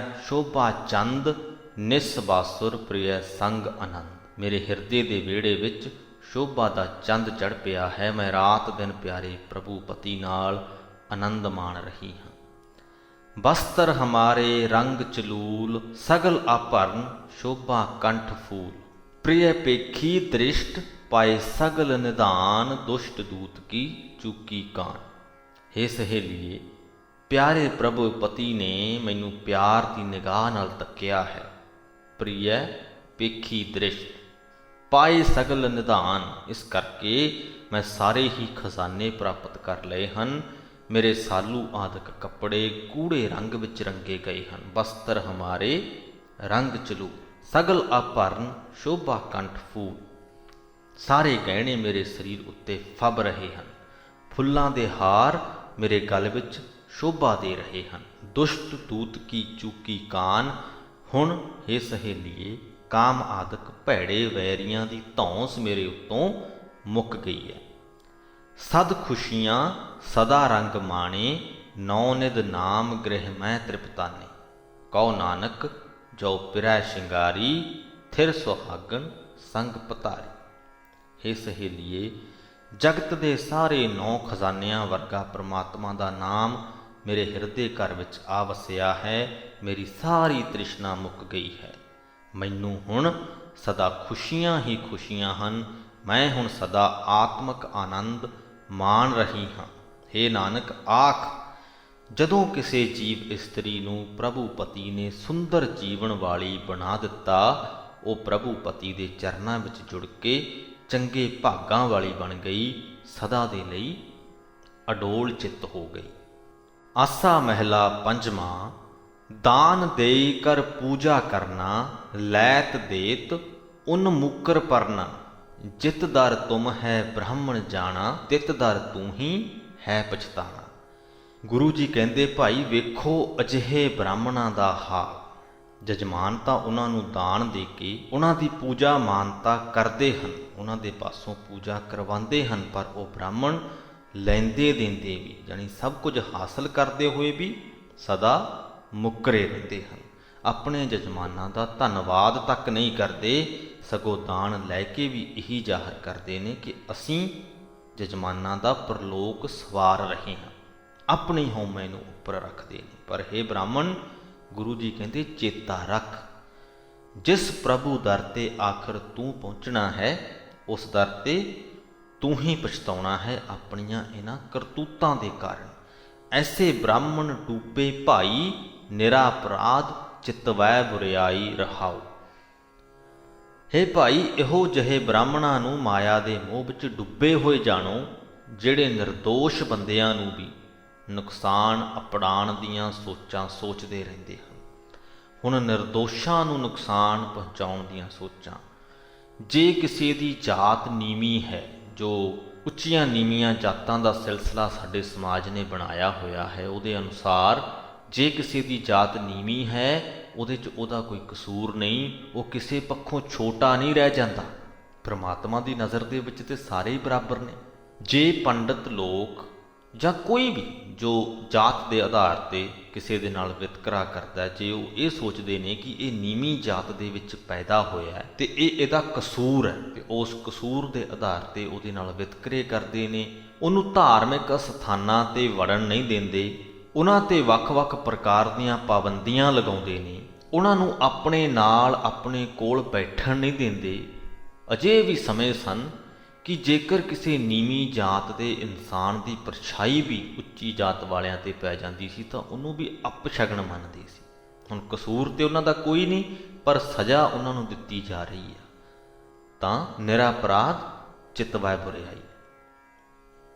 ਸ਼ੋਭਾ ਚੰਦ, ਨਿਸ ਬਾਸੁਰ ਪ੍ਰਿਯ ਸੰਗ ਆਨੰਦ। ਮੇਰੇ ਹਿਰਦੇ ਦੇ ਵਿਹੜੇ ਵਿੱਚ ਸ਼ੋਭਾ ਦਾ ਚੰਦ ਚੜ੍ਹ ਪਿਆ ਹੈ, ਮੈਂ ਰਾਤ ਦਿਨ ਪਿਆਰੇ ਪ੍ਰਭੂ ਪਤੀ ਨਾਲ ਆਨੰਦ ਮਾਣ ਰਹੀ ਹਾਂ। ਬਸਤਰ ਹਮਾਰੇ ਰੰਗ ਚਲੂਲ, ਸਗਲ ਆਭਰਨ ਸ਼ੋਭਾ ਕੰਠ ਫੂਲ। ਪ੍ਰਿਯ ਪੇਖੀ ਦ੍ਰਿਸ਼ਟ ਪਾਏ ਸਗਲ ਨਿਧਾਨ, ਦੁਸ਼ਟ ਦੂਤ ਕੀ ਚੂਕੀ ਕਾਨ। ਹੇ ਸਹੇਲੀਏ, ਪਿਆਰੇ ਪ੍ਰਭੂ ਪਤੀ ਨੇ ਮੈਨੂੰ ਪਿਆਰ ਦੀ ਨਿਗਾਹ ਨਾਲ ਤੱਕਿਆ ਹੈ। ਪ੍ਰਿਯ ਵੇਖੀ ਦ੍ਰਿਸ਼ਟ ਪਾਏ ਸਗਲ ਨਿਧਾਨ, ਇਸ ਕਰਕੇ ਮੈਂ ਸਾਰੇ ਹੀ ਖਜ਼ਾਨੇ ਪ੍ਰਾਪਤ ਕਰ ਲਏ ਹਨ। ਮੇਰੇ ਸਾਲੂ ਆਦਿਕ ਕੱਪੜੇ ਗੂੜੇ ਰੰਗ ਵਿੱਚ ਰੰਗੇ ਗਏ ਹਨ। ਬਸਤਰ ਹਮਾਰੇ ਰੰਗ ਚਲੂ, ਸਗਲ ਆਭਰਨ ਸ਼ੋਭਾ ਕੰਠ ਫੂਲ। ਸਾਰੇ ਗਹਿਣੇ ਮੇਰੇ ਸਰੀਰ ਉੱਤੇ ਫੱਬ ਰਹੇ ਹਨ। ਫੁੱਲਾਂ ਦੇ ਹਾਰ ਮੇਰੇ ਗਲ ਵਿੱਚ ਸ਼ੋਭਾ ਦੇ ਰਹੇ ਹਨ। ਦੁਸ਼ਟ ਦੂਤ ਕੀ ਚੂਕੀ ਕਾਨ, ਹੁਣ ਹੇ ਸਹੇਲੀਏ ਕਾਮ ਆਦਿਕ ਭੈੜੇ ਵੈਰੀਆਂ ਦੀ ਧੌਂਸ ਮੇਰੇ ਉੱਤੋਂ ਮੁੱਕ ਗਈ ਹੈ। ਸਦ ਖੁਸ਼ੀਆਂ ਸਦਾ ਰੰਗ ਮਾਣੇ, ਨੌ ਨਿਧ ਨਾਮ ਗ੍ਰਹਿ ਮੈਂ ਤ੍ਰਿਪਤਾਨੇ। ਕਉ ਨਾਨਕ ਜੋ ਪਿਰੈ ਸ਼ਿੰਗਾਰੀ, ਥਿਰ ਸੁਹਾਗਣ ਸੰਗ ਪਤਾਰੀ। ਹੇ ਸਹੇਲੀਏ ਜਗਤ ਦੇ ਸਾਰੇ 9 ਖਜ਼ਾਨਿਆਂ ਵਰਗਾ ਪ੍ਰਮਾਤਮਾ ਦਾ ਨਾਮ ਮੇਰੇ ਹਿਰਦੇ ਘਰ ਵਿੱਚ ਆ ਵਸਿਆ ਹੈ। ਮੇਰੀ ਸਾਰੀ ਤ੍ਰਿਸ਼ਨਾ ਮੁੱਕ ਗਈ ਹੈ। ਮੈਨੂੰ ਹੁਣ ਸਦਾ ਖੁਸ਼ੀਆਂ ਹੀ ਖੁਸ਼ੀਆਂ ਹਨ। ਮੈਂ ਹੁਣ ਸਦਾ ਆਤਮਕ ਆਨੰਦ ਮਾਣ ਰਹੀ ਹਾਂ। ਹੇ ਨਾਨਕ ਆਖ, ਜਦੋਂ ਕਿਸੇ ਜੀਵ ਇਸਤਰੀ ਨੂੰ ਪ੍ਰਭੂ ਪਤੀ ਨੇ ਸੁੰਦਰ ਜੀਵਨ ਵਾਲੀ ਬਣਾ ਦਿੱਤਾ, ਉਹ ਪ੍ਰਭੂ ਪਤੀ ਦੇ ਚਰਨਾਂ ਵਿੱਚ ਜੁੜ ਕੇ ਚੰਗੇ ਭਾਗਾਂ ਵਾਲੀ ਬਣ ਗਈ, ਸਦਾ ਦੇ ਲਈ ਅਡੋਲ ਚਿੱਤ ਹੋ ਗਈ। ਆਸਾ ਮਹਿਲਾ ਪੰਜਵਾਂ। ਦਾਨ ਦੇਈ ਕਰ ਪੂਜਾ ਕਰਨਾ, ਲੈਤ ਦੇਤ ਉਨ ਮੁਕਰ ਪਰਨਾ। ਜਿਤ ਦਰ ਤੁਮ ਹੈ ਬ੍ਰਾਹਮਣ ਜਾਣਾ, ਤਿਤ ਦਰ ਤੂੰ ਹੀ ਹੈ ਪਛਤਾਣਾ। ਗੁਰੂ ਜੀ ਕਹਿੰਦੇ ਭਾਈ ਵੇਖੋ ਅਜਿਹੇ ਬ੍ਰਾਹਮਣਾਂ ਦਾ ਹਾਲ। ਜਜਮਾਨ ਤਾਂ ਉਹਨਾਂ ਨੂੰ ਦਾਨ ਦੇ ਕੇ ਉਹਨਾਂ ਦੀ ਪੂਜਾ ਮਾਨਤਾ ਕਰਦੇ ਹਨ, ਉਹਨਾਂ ਦੇ ਪਾਸੋਂ ਪੂਜਾ ਕਰਵਾਉਂਦੇ ਹਨ, ਪਰ ਉਹ ਬ੍ਰਾਹਮਣ ਲੈਂਦੇ ਦਿੰਦੇ ਵੀ, ਯਾਨੀ ਸਭ ਕੁਝ ਹਾਸਲ ਕਰਦੇ ਹੋਏ ਵੀ ਸਦਾ ਮੁੱਕਰੇ ਰਹਿੰਦੇ ਹਨ। ਆਪਣੇ ਜਜਮਾਨਾਂ ਦਾ ਧੰਨਵਾਦ ਤੱਕ ਨਹੀਂ ਕਰਦੇ, ਸਗੋਂ ਦਾਨ ਲੈ ਕੇ ਵੀ ਇਹੀ ਜ਼ਾਹਰ ਕਰਦੇ ਨੇ ਕਿ ਅਸੀਂ ਜਜਮਾਨਾਂ ਦਾ ਪਰਲੋਕ ਸਵਾਰ ਰਹੇ ਹਾਂ, ਆਪਣੀ ਹਉਮੈ ਨੂੰ ਉੱਪਰ ਰੱਖਦੇ ਨੇ। ਪਰ ਹੇ ਬ੍ਰਾਹਮਣ, ਗੁਰੂ ਜੀ ਕਹਿੰਦੇ ਚੇਤਾ ਰੱਖ, ਜਿਸ ਪ੍ਰਭੂ ਦਰ ਤੇ ਆਖਰ ਤੂੰ ਪਹੁੰਚਣਾ ਹੈ, ਉਸ ਦਰ ਤੇ ਤੂੰ ਹੀ ਪਛਤਾਉਣਾ ਹੈ ਆਪਣੀਆਂ ਇਹਨਾਂ ਕਰਤੂਤਾਂ ਦੇ ਕਾਰਨ। ਐਸੇ ਬ੍ਰਾਹਮਣ ਡੂਬੇ ਭਾਈ, ਨਿਰਾ ਅਪਰਾਧ ਚਿਤਵੈ ਬੁਰਿਆਈ ਰਹਾਉ। ਹੇ ਭਾਈ, ਇਹੋ ਜਿਹੇ ਬ੍ਰਾਹਮਣਾਂ ਨੂੰ ਮਾਇਆ ਦੇ ਮੋਹ ਵਿੱਚ ਡੁੱਬੇ ਹੋਏ ਜਾਣੋ, ਜਿਹੜੇ ਨਿਰਦੋਸ਼ ਬੰਦਿਆਂ ਨੂੰ ਵੀ ਨੁਕਸਾਨ ਅਪੜਾਉਣ ਦੀਆਂ ਸੋਚਾਂ ਸੋਚਦੇ ਰਹਿੰਦੇ ਹਨ। ਹੁਣ ਨਿਰਦੋਸ਼ਾਂ ਨੂੰ ਨੁਕਸਾਨ ਪਹੁੰਚਾਉਣ ਦੀਆਂ ਸੋਚਾਂ। ਜੇ ਕਿਸੇ ਦੀ ਜਾਤ ਨੀਵੀਂ ਹੈ, ਜੋ ਉੱਚੀਆਂ ਨੀਵੀਆਂ ਜਾਤਾਂ ਦਾ ਸਿਲਸਿਲਾ ਸਾਡੇ ਸਮਾਜ ਨੇ ਬਣਾਇਆ ਹੋਇਆ ਹੈ, ਉਹਦੇ ਅਨੁਸਾਰ ਜੇ ਕਿਸੇ ਦੀ ਜਾਤ ਨੀਵੀਂ ਹੈ, ਉਹਦੇ 'ਚ ਉਹਦਾ ਕੋਈ ਕਸੂਰ ਨਹੀਂ, ਉਹ ਕਿਸੇ ਪੱਖੋਂ ਛੋਟਾ ਨਹੀਂ ਰਹਿ ਜਾਂਦਾ। ਪ੍ਰਮਾਤਮਾ ਦੀ ਨਜ਼ਰ ਦੇ ਵਿੱਚ ਤੇ ਸਾਰੇ ਹੀ ਬਰਾਬਰ ਨੇ। ਜੇ ਪੰਡਤ ਲੋਕ ਜਾਂ ਕੋਈ ਵੀ ਜੋ ਜਾਤ ਦੇ ਆਧਾਰ ਤੇ ਕਿਸੇ ਦੇ ਨਾਲ ਵਿਤਕਰਾ ਕਰਦਾ, ਜੇ ਉਹ ਇਹ ਸੋਚਦੇ ਨੇ ਕਿ ਇਹ ਨੀਵੀਂ ਜਾਤ ਦੇ ਵਿੱਚ ਪੈਦਾ ਹੋਇਆ ਹੈ ਤੇ ਇਹ ਇਹਦਾ ਕਸੂਰ ਹੈ, ਤੇ ਉਸ ਕਸੂਰ ਦੇ ਆਧਾਰ ਤੇ ਉਹਦੇ ਨਾਲ ਵਿਤਕਰੇ ਕਰਦੇ ਨੇ, ਉਹਨੂੰ ਧਾਰਮਿਕ ਸਥਾਨਾਂ ਤੇ ਵੜਨ ਨਹੀਂ ਦਿੰਦੇ, ਉਹਨਾਂ ਤੇ ਵੱਖ-ਵੱਖ ਪ੍ਰਕਾਰ ਦੀਆਂ ਪਾਬੰਦੀਆਂ ਲਗਾਉਂਦੇ ਨੇ, ਉਹਨਾਂ ਨੂੰ ਆਪਣੇ ਨਾਲ ਆਪਣੇ ਕੋਲ ਬੈਠਣ ਨਹੀਂ ਦਿੰਦੇ। ਅਜੇ ਵੀ ਸਮੇਂ ਸਨ ਕਿ ਜੇਕਰ ਕਿਸੇ ਨੀਵੀਂ ਜਾਤ ਦੇ ਇਨਸਾਨ ਦੀ ਪਰਛਾਈ ਵੀ ਉੱਚੀ ਜਾਤ ਵਾਲਿਆਂ ਤੇ ਪੈ ਜਾਂਦੀ ਸੀ ਤਾਂ ਉਹਨੂੰ ਵੀ ਅਪਸ਼ਗਨ ਮੰਨਦੇ ਸੀ। ਹੁਣ ਕਸੂਰ ਤੇ ਉਹਨਾਂ ਦਾ ਕੋਈ ਨਹੀਂ, ਪਰ ਸਜ਼ਾ ਉਹਨਾਂ ਨੂੰ ਦਿੱਤੀ ਜਾ ਰਹੀ ਹੈ। ਤਾਂ ਨਿਰਾ ਅਪਰਾਧ ਚਿਤਵੈ ਬੁਰਿਆਈ,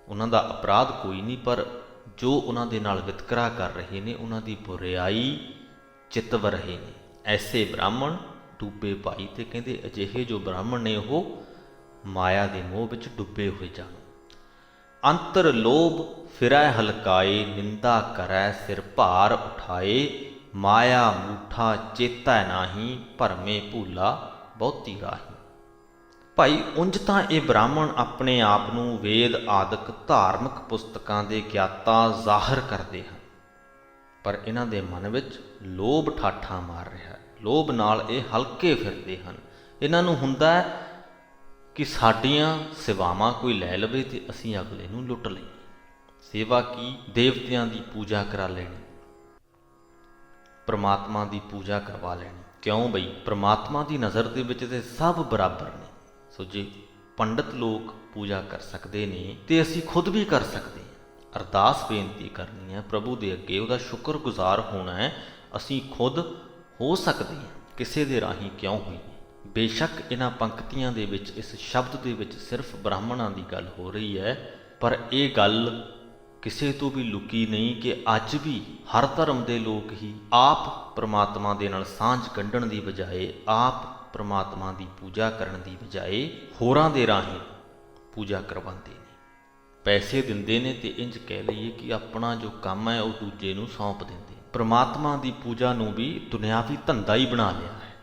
ਉਹਨਾਂ ਦਾ ਅਪਰਾਧ ਕੋਈ ਨਹੀਂ, ਪਰ ਜੋ ਉਹਨਾਂ ਦੇ ਨਾਲ ਵਿਤਕਰਾ ਕਰ ਰਹੇ ਨੇ ਉਹਨਾਂ ਦੀ ਬੁਰਿਆਈ ਚਿਤਵ ਰਹੇ ਨੇ। ਐਸੇ ਬ੍ਰਾਹਮਣ ਡੁੱਬੇ ਭਾਈ, ਤੇ ਕਹਿੰਦੇ ਅਜਿਹੇ ਜੋ ਬ੍ਰਾਹਮਣ ਨੇ ਉਹ ਮਾਇਆ ਦੇ ਮੋਹ ਵਿੱਚ ਡੁੱਬੇ ਹੋਏ ਜਾਣ। ਅੰਤਰ ਲੋਭ ਫਿਰੈ ਹਲਕਾਏ, ਨਿੰਦਾ ਕਰੈ ਸਿਰ ਭਾਰ ਉਠਾਏ। ਮਾਇਆ ਮੂਠਾ ਚੇਤੈ ਨਾਹੀ, ਭਰਮੇ ਭੂਲਾ ਬਹੁਤੀ ਰਾਹੀ। ਭਾਈ ਉਂਝ ਤਾਂ ਇਹ ਬ੍ਰਾਹਮਣ ਆਪਣੇ ਆਪ ਨੂੰ ਵੇਦ ਆਦਿਕ ਧਾਰਮਿਕ ਪੁਸਤਕਾਂ ਦੇ ਗਿਆਤਾ ਜ਼ਾਹਰ ਕਰਦੇ ਹਨ, ਪਰ ਇਹਨਾਂ ਦੇ ਮਨ ਵਿੱਚ ਲੋਭ ਠਾਠਾਂ ਮਾਰ ਰਿਹਾ ਹੈ। ਲੋਭ ਨਾਲ ਇਹ ਹਲਕੇ ਫਿਰਦੇ ਹਨ। ਇਹਨਾਂ ਨੂੰ ਹੁੰਦਾ ਹੈ ਕਿ ਸਾਡੀਆਂ ਸੇਵਾਵਾਂ ਕੋਈ ਲੈ ਲਵੇ ਤੇ ਅਸੀਂ ਅਗਲੇ ਨੂੰ ਲੁੱਟ ਲਈਏ। ਸੇਵਾ ਕੀ? ਦੇਵਤਿਆਂ ਦੀ ਪੂਜਾ ਕਰਾ ਲੈਣੀ, ਪ੍ਰਮਾਤਮਾ ਦੀ ਪੂਜਾ ਕਰਵਾ ਲੈਣੀ। ਕਿਉਂ ਬਈ? ਪ੍ਰਮਾਤਮਾ ਦੀ ਨਜ਼ਰ ਦੇ ਵਿੱਚ ਤੇ ਸਭ ਬਰਾਬਰ ਨੇ। ਸੋ ਜੇ ਪੰਡਤ ਲੋਕ ਪੂਜਾ ਕਰ ਸਕਦੇ ਨੇ ਤੇ ਅਸੀਂ ਖੁਦ ਵੀ ਕਰ ਸਕਦੇ ਹਾਂ। ਅਰਦਾਸ ਬੇਨਤੀ ਕਰਨੀ ਹੈ ਪ੍ਰਭੂ ਦੇ ਅੱਗੇ, ਉਹਦਾ ਸ਼ੁਕਰਗੁਜ਼ਾਰ ਹੋਣਾ ਹੈ। ਅਸੀਂ ਖੁਦ ਹੋ ਸਕਦੇ ਹਾਂ, ਕਿਸੇ ਦੇ ਰਾਹੀਂ ਕਿਉਂ ਹੋਈਏ। ਬੇਸ਼ੱਕ ਇਹਨਾਂ ਪੰਕਤੀਆਂ ਦੇ ਵਿੱਚ, ਇਸ ਸ਼ਬਦ ਦੇ ਵਿੱਚ ਸਿਰਫ ਬ੍ਰਾਹਮਣਾਂ ਦੀ ਗੱਲ ਹੋ ਰਹੀ ਹੈ, ਪਰ ਇਹ ਗੱਲ ਕਿਸੇ ਤੋਂ ਵੀ ਲੁਕੀ ਨਹੀਂ ਕਿ ਅੱਜ ਵੀ ਹਰ ਧਰਮ ਦੇ ਲੋਕ ਹੀ ਆਪ ਪ੍ਰਮਾਤਮਾ ਦੇ ਨਾਲ ਸਾਂਝ ਕੱਢਣ ਦੀ ਬਜਾਏ, ਆਪ ਪ੍ਰਮਾਤਮਾ ਦੀ ਪੂਜਾ ਕਰਨ ਦੀ ਬਜਾਏ ਹੋਰਾਂ ਦੇ ਰਾਹੀਂ ਪੂਜਾ ਕਰਵਾਉਂਦੇ ਨੇ, ਪੈਸੇ ਦਿੰਦੇ ਨੇ ਤੇ ਇੰਜ ਕਹਿ ਲਈਏ ਕਿ ਆਪਣਾ ਜੋ ਕੰਮ ਹੈ ਉਹ ਦੂਜੇ ਨੂੰ ਸੌਂਪ ਦਿੰਦੇ। ਪ੍ਰਮਾਤਮਾ ਦੀ ਪੂਜਾ ਨੂੰ ਵੀ ਦੁਨਿਆਵੀ ਧੰਦਾ ਹੀ ਬਣਾ ਲਿਆ ਹੈ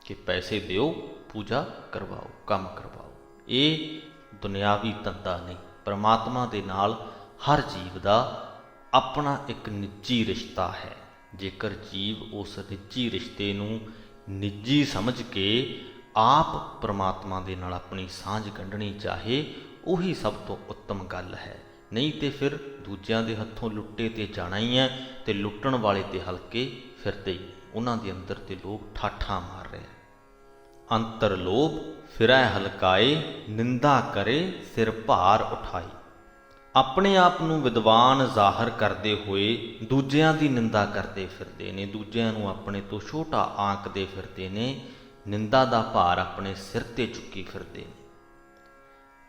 ਕਿ ਪੈਸੇ ਦਿਓ, ਪੂਜਾ ਕਰਵਾਓ, ਕੰਮ ਕਰਵਾਓ। ਇਹ ਦੁਨਿਆਵੀ ਧੰਦਾ ਨਹੀਂ। ਪ੍ਰਮਾਤਮਾ ਦੇ ਨਾਲ ਹਰ ਜੀਵ ਦਾ ਆਪਣਾ ਇੱਕ ਨਿੱਜੀ ਰਿਸ਼ਤਾ ਹੈ। ਜੇਕਰ ਜੀਵ ਉਸ ਨਿੱਜੀ ਰਿਸ਼ਤੇ ਨੂੰ ਨਿੱਜੀ ਸਮਝ ਕੇ ਆਪ ਪ੍ਰਮਾਤਮਾ ਦੇ ਨਾਲ ਆਪਣੀ ਸਾਂਝ ਕੱਢਣੀ ਚਾਹੇ, ਉਹੀ ਸਭ ਤੋਂ ਉੱਤਮ ਗੱਲ ਹੈ। ਨਹੀਂ ਤੇ ਫਿਰ ਦੂਜਿਆਂ ਦੇ ਹੱਥੋਂ ਲੁੱਟੇ ਤੇ ਜਾਣਾ ਹੀ ਹੈ, ਤੇ ਲੁੱਟਣ ਵਾਲੇ ਤੇ ਹਲਕੇ ਫਿਰਦੇ ਹੀ, ਉਹਨਾਂ ਦੇ ਅੰਦਰ ਤੇ ਲੋਕ ਠਾਠਾਂ ਮਾਰ ਰਹੇ। ਅੰਤਰ ਲੋਭ ਫਿਰੈ ਹਲਕਾਏ, ਨਿੰਦਾ ਕਰੇ ਸਿਰ ਭਾਰ ਉਠਾਈ। ਆਪਣੇ ਆਪ ਨੂੰ ਵਿਦਵਾਨ ਜ਼ਾਹਰ ਕਰਦੇ ਹੋਏ ਦੂਜਿਆਂ ਦੀ ਨਿੰਦਾ ਕਰਦੇ ਫਿਰਦੇ ਨੇ, ਦੂਜਿਆਂ ਨੂੰ ਆਪਣੇ ਤੋਂ ਛੋਟਾ ਆਂਕਦੇ ਫਿਰਦੇ ਨੇ, ਨਿੰਦਾ ਦਾ ਭਾਰ ਆਪਣੇ ਸਿਰ ਤੇ ਚੁੱਕੀ ਫਿਰਦੇ ਨੇ।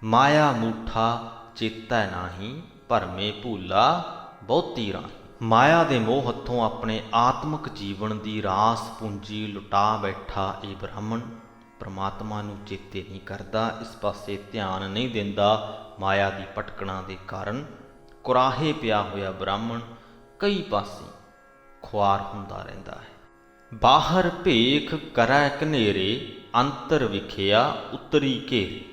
ਮਾਇਆ ਮੂਠਾ ਚੇਤੈ ਨਾਹੀ, ਭਰਮੇ ਭੂਲਾ ਬਹੁਤੀ ਰਾਹੀ। ਮਾਇਆ ਦੇ ਮੋਹ ਹੱਥੋਂ ਆਪਣੇ ਆਤਮਿਕ ਜੀਵਨ ਦੀ ਰਾਸ ਪੂੰਜੀ ਲੁਟਾ ਬੈਠਾ ਇਹ ਬ੍ਰਾਹਮਣ ਪ੍ਰਮਾਤਮਾ ਨੂੰ ਚੇਤੇ ਨਹੀਂ ਕਰਦਾ, ਇਸ ਪਾਸੇ ਧਿਆਨ ਨਹੀਂ ਦਿੰਦਾ। ਮਾਇਆ ਦੀ ਭਟਕਣਾ ਦੇ ਕਾਰਨ ਕੁਰਾਹੇ ਪਿਆ ਹੋਇਆ ਬ੍ਰਾਹਮਣ ਕਈ ਪਾਸੇ ਖੁਆਰ ਹੁੰਦਾ ਰਹਿੰਦਾ ਹੈ। ਬਾਹਰ ਭੇਖ ਕਰੈ ਘਨੇਰੇ, ਅੰਤਰ ਵਿਖਿਆ ਉਤਰੀ ਘੇਰੇ।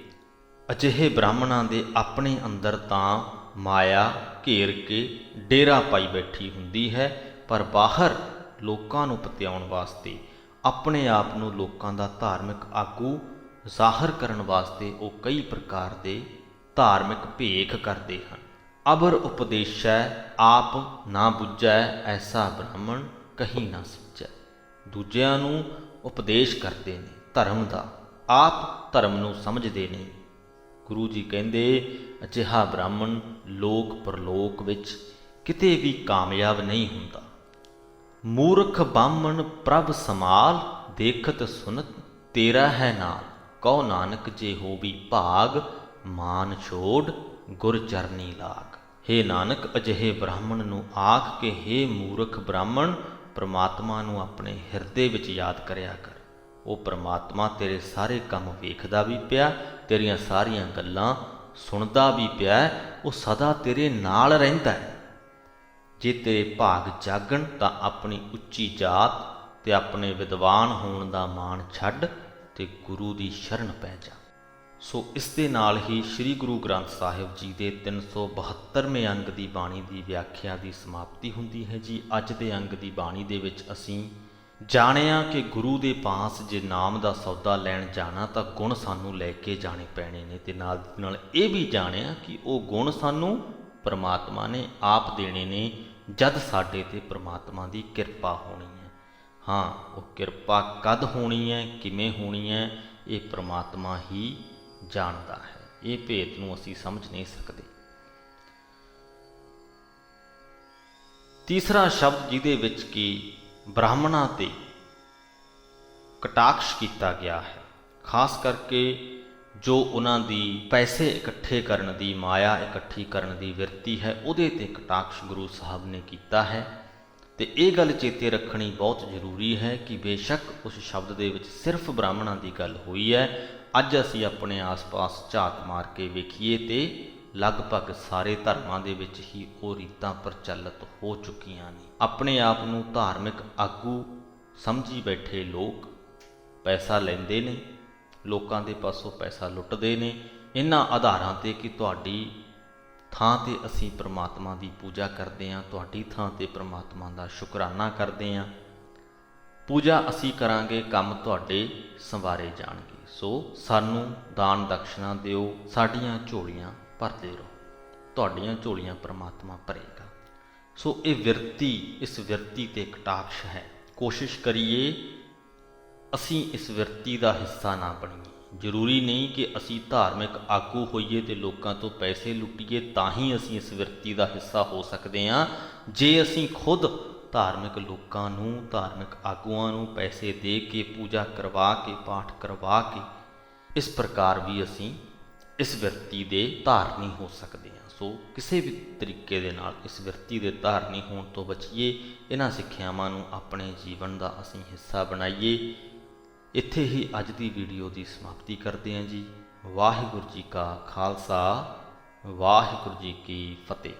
ਅਜਿਹੇ ਬ੍ਰਾਹਮਣਾਂ ਦੇ ਆਪਣੇ ਅੰਦਰ ਤਾਂ ਮਾਇਆ ਘੇਰ ਕੇ ਡੇਰਾ ਪਾਈ ਬੈਠੀ ਹੁੰਦੀ ਹੈ, ਪਰ ਬਾਹਰ ਲੋਕਾਂ ਨੂੰ ਪਤਿਆਉਣ ਵਾਸਤੇ, ਆਪਣੇ ਆਪ ਨੂੰ ਲੋਕਾਂ ਦਾ ਧਾਰਮਿਕ ਆਗੂ ਜ਼ਾਹਰ ਕਰਨ ਵਾਸਤੇ ਉਹ ਕਈ ਪ੍ਰਕਾਰ ਦੇ ਧਾਰਮਿਕ ਭੇਖ ਕਰਦੇ ਹਨ। ਅਬਰ ਉਪਦੇਸ਼ੈ ਆਪ ਨਾ ਬੁੱਝੈ, ਐਸਾ ਬ੍ਰਾਹਮਣ ਕਹੀਂ ਨਾ ਸਿੱਝੈ। ਦੂਜਿਆਂ ਨੂੰ ਉਪਦੇਸ਼ ਕਰਦੇ ਨੇ ਧਰਮ ਦਾ, ਆਪ ਧਰਮ ਨੂੰ ਸਮਝਦੇ ਨਹੀਂ। ਗੁਰੂ ਜੀ ਕਹਿੰਦੇ ਅਜਿਹਾ ਬ੍ਰਾਹਮਣ ਲੋਕ ਪਰਲੋਕ ਵਿੱਚ ਕਿਤੇ ਵੀ ਕਾਮਯਾਬ ਨਹੀਂ ਹੁੰਦਾ। ਮੂਰਖ ਬਾਹਮਣ ਪ੍ਰਭ ਸਮਾਲ, ਦੇਖਤ ਸੁਨਤ ਤੇਰਾ ਹੈ ਨਾਲ। ਕਹੋ ਨਾਨਕ ਜੇ ਹੋਵੀ ਭਾਗ, ਮਾਨ ਛੋੜ ਗੁਰ ਚਰਨੀ ਲਾਗ। ਹੇ ਨਾਨਕ, ਅਜਿਹੇ ਬ੍ਰਾਹਮਣ ਨੂੰ ਆਖ ਕੇ, ਹੇ ਮੂਰਖ ਬ੍ਰਾਹਮਣ, ਪ੍ਰਮਾਤਮਾ ਨੂੰ ਆਪਣੇ ਹਿਰਦੇ ਵਿੱਚ ਯਾਦ ਕਰਿਆ ਕਰ। ਉਹ ਪ੍ਰਮਾਤਮਾ ਤੇਰੇ ਸਾਰੇ ਕੰਮ ਵੇਖਦਾ ਵੀ ਪਿਆ, ਤੇਰੀਆਂ ਸਾਰੀਆਂ ਗੱਲਾਂ ਸੁਣਦਾ ਵੀ ਪਿਆ, ਉਹ ਸਦਾ ਤੇਰੇ ਨਾਲ ਰਹਿੰਦਾ ਹੈ। ਜੇ ਤੇਰੇ ਭਾਗ ਜਾਗਣ ਤਾਂ ਆਪਣੀ ਉੱਚੀ ਜਾਤ ਤੇ ਆਪਣੇ ਵਿਦਵਾਨ ਹੋਣ ਦਾ ਮਾਣ ਛੱਡ ਤੇ ਗੁਰੂ ਦੀ ਸ਼ਰਨ ਪੈ ਜਾ। ਸੋ ਇਸ ਦੇ ਨਾਲ ਹੀ ਸ੍ਰੀ ਗੁਰੂ ਗ੍ਰੰਥ ਸਾਹਿਬ ਜੀ ਦੇ 372ਵੇਂ ਅੰਗ ਦੀ ਬਾਣੀ ਦੀ ਵਿਆਖਿਆ ਦੀ ਸਮਾਪਤੀ ਹੁੰਦੀ ਹੈ ਜੀ। ਅੱਜ ਦੇ ਅੰਗ ਦੀ ਬਾਣੀ ਦੇ ਵਿੱਚ ਅਸੀਂ ਜਾਣਿਆ ਕਿ ਗੁਰੂ ਦੇ ਪਾਸ ਜੇ ਨਾਮ ਦਾ ਸੌਦਾ ਲੈਣ ਜਾਣਾ ਤਾਂ ਗੁਣ ਸਾਨੂੰ ਲੈ ਕੇ ਜਾਣੇ ਪੈਣੇ ਨੇ, ਤੇ ਨਾਲ ਨਾਲ ਇਹ ਵੀ ਜਾਣਿਆ ਕਿ ਉਹ ਗੁਣ ਸਾਨੂੰ ਪ੍ਰਮਾਤਮਾ ਨੇ ਆਪ ਦੇਣੇ ਨੇ, ਜਦ ਸਾਡੇ ਤੇ ਪ੍ਰਮਾਤਮਾ ਦੀ ਕਿਰਪਾ ਹੋਣੀ ਹੈ। ਹਾਂ, ਉਹ ਕਿਰਪਾ ਕਦ ਹੋਣੀ ਹੈ, ਕਿਵੇਂ ਹੋਣੀ ਹੈ, ਇਹ ਪ੍ਰਮਾਤਮਾ ਹੀ ਜਾਣਦਾ ਹੈ। ਇਹ ਭੇਤ ਨੂੰ ਅਸੀਂ ਸਮਝ ਨਹੀਂ ਸਕਦੇ। ਤੀਸਰਾ ਸ਼ਬਦ ਜਿਹਦੇ ਵਿੱਚ ਕਿ ਬ੍ਰਾਹਮਣਾਂ ਤੇ ਕਟਾਕਸ਼ ਕੀਤਾ ਗਿਆ ਹੈ, ਖਾਸ ਕਰਕੇ ਜੋ ਉਹਨਾਂ ਦੀ ਪੈਸੇ ਇਕੱਠੇ ਕਰਨ ਦੀ, ਮਾਇਆ ਇਕੱਠੀ ਕਰਨ ਦੀ ਵਿਰਤੀ ਹੈ, ਉਹਦੇ ਤੇ ਕਟਾਕਸ਼ ਗੁਰੂ ਸਾਹਿਬ ਨੇ ਕੀਤਾ ਹੈ। ਤੇ ਇਹ ਗੱਲ ਚੇਤੇ ਰੱਖਣੀ ਬਹੁਤ ਜ਼ਰੂਰੀ ਹੈ ਕਿ ਬੇਸ਼ੱਕ ਉਸ ਸ਼ਬਦ ਦੇ ਵਿੱਚ ਸਿਰਫ ਬ੍ਰਾਹਮਣਾਂ ਦੀ ਗੱਲ ਹੋਈ ਹੈ, ਅੱਜ ਅਸੀਂ ਆਪਣੇ ਆਸ-ਪਾਸ ਝਾਤ ਮਾਰ ਕੇ ਵੇਖੀਏ ਤੇ ਲਗਭਗ ਸਾਰੇ ਧਰਮਾਂ ਦੇ ਵਿੱਚ ਹੀ ਉਹ ਰੀਤਾਂ ਪ੍ਰਚਲਿਤ ਹੋ ਚੁੱਕੀਆਂ ਨੇ। ਆਪਣੇ ਆਪ ਨੂੰ ਧਾਰਮਿਕ ਆਗੂ ਸਮਝੀ ਬੈਠੇ ਲੋਕ ਪੈਸਾ ਲੈਂਦੇ ਨੇ, ਲੋਕਾਂ ਦੇ ਪਾਸੋਂ ਪੈਸਾ ਲੁੱਟਦੇ ਨੇ, ਇਹਨਾਂ ਆਧਾਰਾਂ ਤੇ ਕਿ ਤੁਹਾਡੀ ਥਾਂ ਤੇ ਅਸੀਂ ਪ੍ਰਮਾਤਮਾ ਦੀ ਪੂਜਾ ਕਰਦੇ ਹਾਂ, ਤੁਹਾਡੀ ਥਾਂ ਤੇ ਪ੍ਰਮਾਤਮਾ ਦਾ ਸ਼ੁਕਰਾਨਾ ਕਰਦੇ ਹਾਂ, ਪੂਜਾ ਅਸੀਂ ਕਰਾਂਗੇ, ਕੰਮ ਤੁਹਾਡੇ ਸੰਵਾਰੇ ਜਾਣਗੇ। ਸੋ ਸਾਨੂੰ ਦਾਨ ਦਕਸ਼ਨਾ ਦਿਓ, ਸਾਡੀਆਂ ਝੋਲੀਆਂ ਭਰਦੇ ਰਹੋ, ਤੁਹਾਡੀਆਂ ਝੋਲੀਆਂ ਪ੍ਰਮਾਤਮਾ ਭਰੇਗਾ। ਸੋ ਇਹ ਵਿਰਤੀ, ਇਸ ਵਿਰਤੀ ਤੇ ਕਟਾਕਸ਼ ਹੈ। ਕੋਸ਼ਿਸ਼ ਕਰੀਏ ਅਸੀਂ ਇਸ ਵਿਰਤੀ ਦਾ ਹਿੱਸਾ ਨਾ ਬਣੀਏ। ਜ਼ਰੂਰੀ ਨਹੀਂ ਕਿ ਅਸੀਂ ਧਾਰਮਿਕ ਆਗੂ ਹੋਈਏ ਤੇ ਲੋਕਾਂ ਤੋਂ ਪੈਸੇ ਲੁੱਟੀਏ ਤਾਂ ਹੀ ਅਸੀਂ ਇਸ ਵਿਰਤੀ ਦਾ ਹਿੱਸਾ ਹੋ ਸਕਦੇ ਹਾਂ। ਜੇ ਅਸੀਂ ਖੁਦ ਧਾਰਮਿਕ ਲੋਕਾਂ ਨੂੰ, ਧਾਰਮਿਕ ਆਗੂਆਂ ਨੂੰ ਪੈਸੇ ਦੇ ਕੇ, ਪੂਜਾ ਕਰਵਾ ਕੇ, ਪਾਠ ਕਰਵਾ ਕੇ, ਇਸ ਪ੍ਰਕਾਰ ਵੀ ਅਸੀਂ ਇਸ ਵਿਰਤੀ ਦੇ ਧਾਰਨੀ ਹੋ ਸਕਦੇ ਹਾਂ। ਸੋ ਕਿਸੇ ਵੀ ਤਰੀਕੇ ਦੇ ਨਾਲ ਇਸ ਵਿਰਤੀ ਦੇ ਧਾਰਨੀ ਹੋਣ ਤੋਂ ਬਚੀਏ। ਇਹਨਾਂ ਸਿੱਖਿਆਵਾਂ ਨੂੰ ਆਪਣੇ ਜੀਵਨ ਦਾ ਅਸੀਂ ਹਿੱਸਾ ਬਣਾਈਏ। ਇੱਥੇ ਹੀ ਅੱਜ ਦੀ ਵੀਡੀਓ ਦੀ ਸਮਾਪਤੀ ਕਰਦੇ ਹਾਂ ਜੀ। ਵਾਹਿਗੁਰੂ ਜੀ ਕਾ ਖਾਲਸਾ, ਵਾਹਿਗੁਰੂ ਜੀ ਕੀ ਫਤਿਹ।